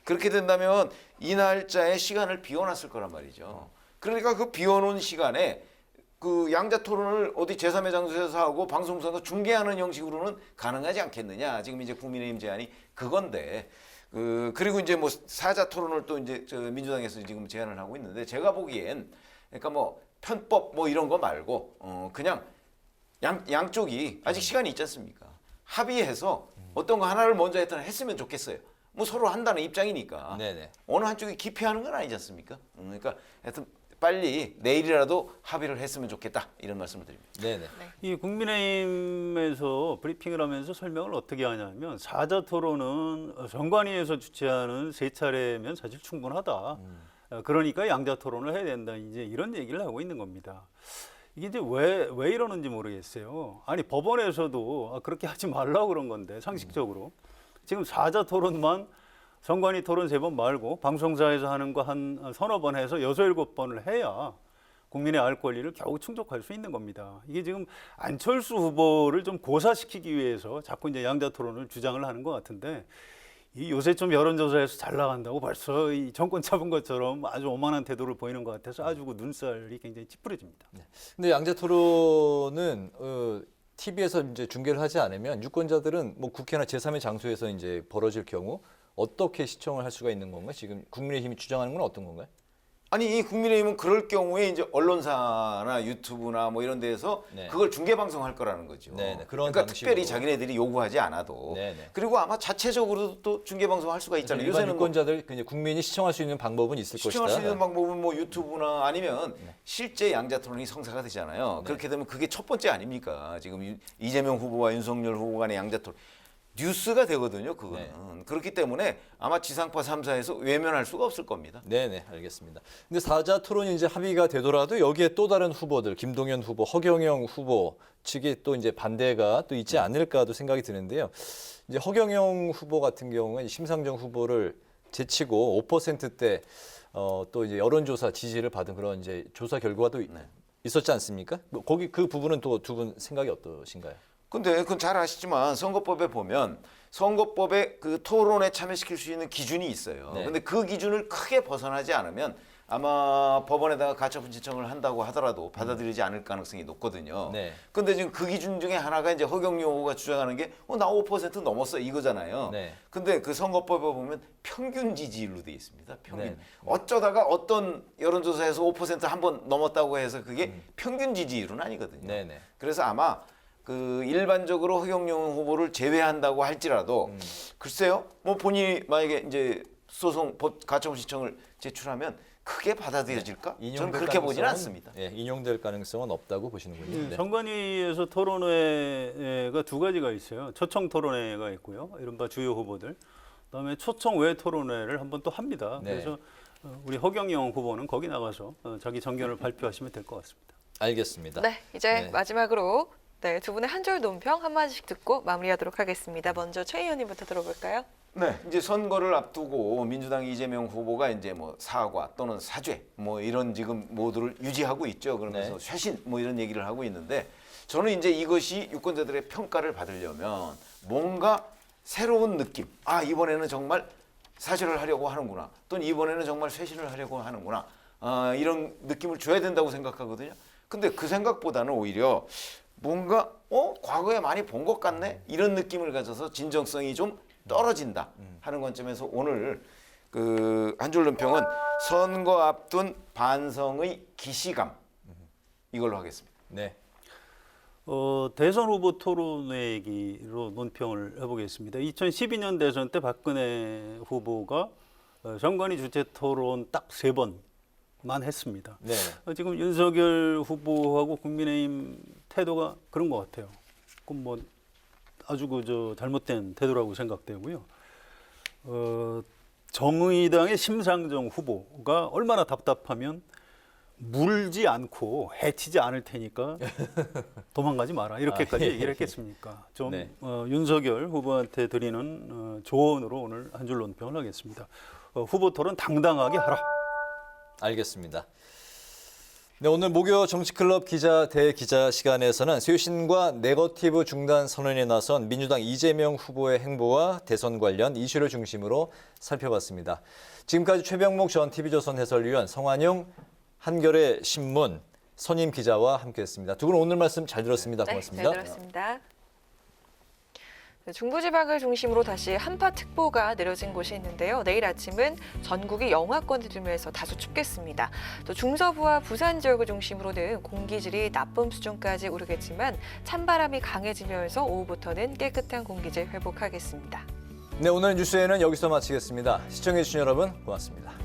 그렇게 된다면 이 날짜에 시간을 비워놨을 거란 말이죠. 그러니까 그 비워놓은 시간에 그 양자 토론을 어디 제3의 장소에서 하고 방송사가 중계하는 형식으로는 가능하지 않겠느냐. 지금 이제 국민의힘 제안이 그건데. 그리고 이제 뭐 사자 토론을 또 이제 민주당에서 지금 제안을 하고 있는데 제가 보기엔 그러니까 뭐 편법 뭐 이런 거 말고 그냥 양쪽이 아직 시간이 있지 않습니까? 합의해서 어떤 거 하나를 먼저 했으면 좋겠어요. 뭐 서로 한다는 입장이니까. 네네. 어느 한쪽이 기피하는 건 아니지 않습니까? 그러니까 하여튼 빨리 내일이라도 합의를 했으면 좋겠다 이런 말씀을 드립니다. 네네. 이 국민의힘에서 브리핑을 하면서 설명을 어떻게 하냐면 사자 토론은 정관위에서 주최하는 세 차례면 사실 충분하다. 그러니까 양자 토론을 해야 된다. 이제 이런 얘기를 하고 있는 겁니다. 이게 이제 왜 이러는지 모르겠어요. 아니 법원에서도 그렇게 하지 말라고 그런 건데 상식적으로 지금 사자 토론만 정관위 토론 3번 말고 방송사에서 하는 거 한 서너 번 해서 6, 7번을 해야 국민의 알 권리를 겨우 충족할 수 있는 겁니다. 이게 지금 안철수 후보를 좀 고사시키기 위해서 자꾸 이제 양자 토론을 주장을 하는 것 같은데 이 요새 좀 여론조사에서 잘 나간다고 벌써 이 정권 잡은 것처럼 아주 오만한 태도를 보이는 것 같아서 아주 그 눈살이 굉장히 찌푸려집니다. 네. 근데 양자 토론은 TV에서 이제 중계를 하지 않으면 유권자들은 뭐 국회나 제3의 장소에서 이제 벌어질 경우 어떻게 시청을 할 수가 있는 건가요? 지금 국민의힘이 주장하는 건 어떤 건가요? 아니 국민의힘은 그럴 경우에 이제 언론사나 유튜브나 뭐 이런 데에서 네. 그걸 중계 방송할 거라는 거죠. 네네, 그런 그러니까 방식으로. 특별히 자기네들이 요구하지 않아도. 네네. 그리고 아마 자체적으로도 또 중계 방송할 수가 있잖아요. 일반 요새는 유권자들 이제 국민이 시청할 수 있는 방법은 있을 시청할 것이다. 수 있는 방법은 뭐 유튜브나 아니면 실제 양자 토론이 성사가 되잖아요. 그렇게 되면 그게 첫 번째 아닙니까? 지금 이재명 후보와 윤석열 후보 간의 양자 토론. 뉴스가 되거든요, 그거는. 네. 그렇기 때문에 아마 지상파 3사에서 외면할 수가 없을 겁니다. 네네, 알겠습니다. 근데 사자 토론이 이제 합의가 되더라도 여기에 또 다른 후보들, 김동연 후보, 허경영 후보 측에 또 이제 반대가 또 있지 않을까도 생각이 드는데요. 이제 허경영 후보 같은 경우는 심상정 후보를 제치고 5%대 또 이제 여론조사 지지를 받은 그런 이제 조사 결과도 있었지 않습니까? 뭐 거기 그 부분은 또 두 분 생각이 어떠신가요? 근데 그건 잘 아시지만 선거법에 보면 선거법에 그 토론에 참여시킬 수 있는 기준이 있어요. 네. 근데 그 기준을 크게 벗어나지 않으면 아마 법원에다가 가처분 신청을 한다고 하더라도 받아들이지 않을 가능성이 높거든요. 네. 근데 지금 그 기준 중에 하나가 이제 허경영 후보가 주장하는 게 나 5% 넘었어 이거잖아요. 네. 근데 그 선거법에 보면 평균 지지율로 돼 있습니다. 평균. 네. 어쩌다가 어떤 여론조사에서 5% 한 번 넘었다고 해서 그게 평균 지지율은 아니거든요. 네, 네. 그래서 아마 그 일반적으로 허경영 후보를 제외한다고 할지라도 글쎄요, 뭐 본인이 만약에 이제 소송 가처분 신청을 제출하면 크게 받아들여질까? 저는 그렇게 보지는 않습니다. 예, 인용될 가능성은 없다고 보시는군요. 네. 선관위에서 토론회가 두 가지가 있어요. 초청 토론회가 있고요. 이른바 주요 후보들. 그다음에 초청 외 토론회를 한번 또 합니다. 네. 그래서 우리 허경영 후보는 거기 나가서 자기 정견을 발표하시면 될 것 같습니다. 알겠습니다. 네, 이제 네. 마지막으로 두 분의 한 줄 논평 한마디씩 듣고 마무리하도록 하겠습니다. 먼저 최 의원님부터 들어볼까요? 네, 이제 선거를 앞두고 민주당 이재명 후보가 이제 뭐 사과 또는 사죄 뭐 이런 지금 모드를 유지하고 있죠. 그러면서 네. 쇄신 뭐 이런 얘기를 하고 있는데 저는 이제 이것이 유권자들의 평가를 받으려면 뭔가 새로운 느낌. 아, 이번에는 정말 사죄를 하려고 하는구나. 또는 이번에는 정말 쇄신을 하려고 하는구나. 이런 느낌을 줘야 된다고 생각하거든요. 근데 그 생각보다는 오히려 뭔가 과거에 많이 본 것 같네 이런 느낌을 가져서 진정성이 좀 떨어진다 하는 관점에서 오늘 그 한 줄 논평은 선거 앞둔 반성의 기시감 이걸로 하겠습니다. 네. 대선 후보 토론회 얘기로 논평을 해보겠습니다. 2012년 대선 때 박근혜 후보가 정관위 주최 토론 딱 3번만 했습니다. 네. 지금 윤석열 후보하고 국민의힘 태도가 그런 것 같아요. 그럼 뭐 아주 잘못된 태도라고 생각되고요. 정의당의 심상정 후보가 얼마나 답답하면 물지 않고 해치지 않을 테니까 도망가지 마라 이렇게까지 얘기를 했겠습니까? 좀 네. 윤석열 후보한테 드리는 조언으로 오늘 한 줄 논평을 하겠습니다. 후보 토론 당당하게 하라. 알겠습니다. 네, 오늘 목요 정치클럽 기자 대기자 시간에서는 쇄신과 네거티브 중단 선언에 나선 민주당 이재명 후보의 행보와 대선 관련 이슈를 중심으로 살펴봤습니다. 지금까지 최병목 전 TV조선 해설위원, 성환용 한겨레 신문 선임 기자와 함께했습니다. 두 분 오늘 말씀 잘 들었습니다. 고맙습니다. 네, 잘 들었습니다. 중부지방을 중심으로 다시 한파특보가 내려진 곳이 있는데요. 내일 아침은 전국이 영하권을 들면서 다소 춥겠습니다. 또 중서부와 부산 지역을 중심으로는 공기질이 나쁨 수준까지 오르겠지만 찬바람이 강해지면서 오후부터는 깨끗한 공기질 회복하겠습니다. 네, 오늘 뉴스에는 여기서 마치겠습니다. 시청해주신 여러분 고맙습니다.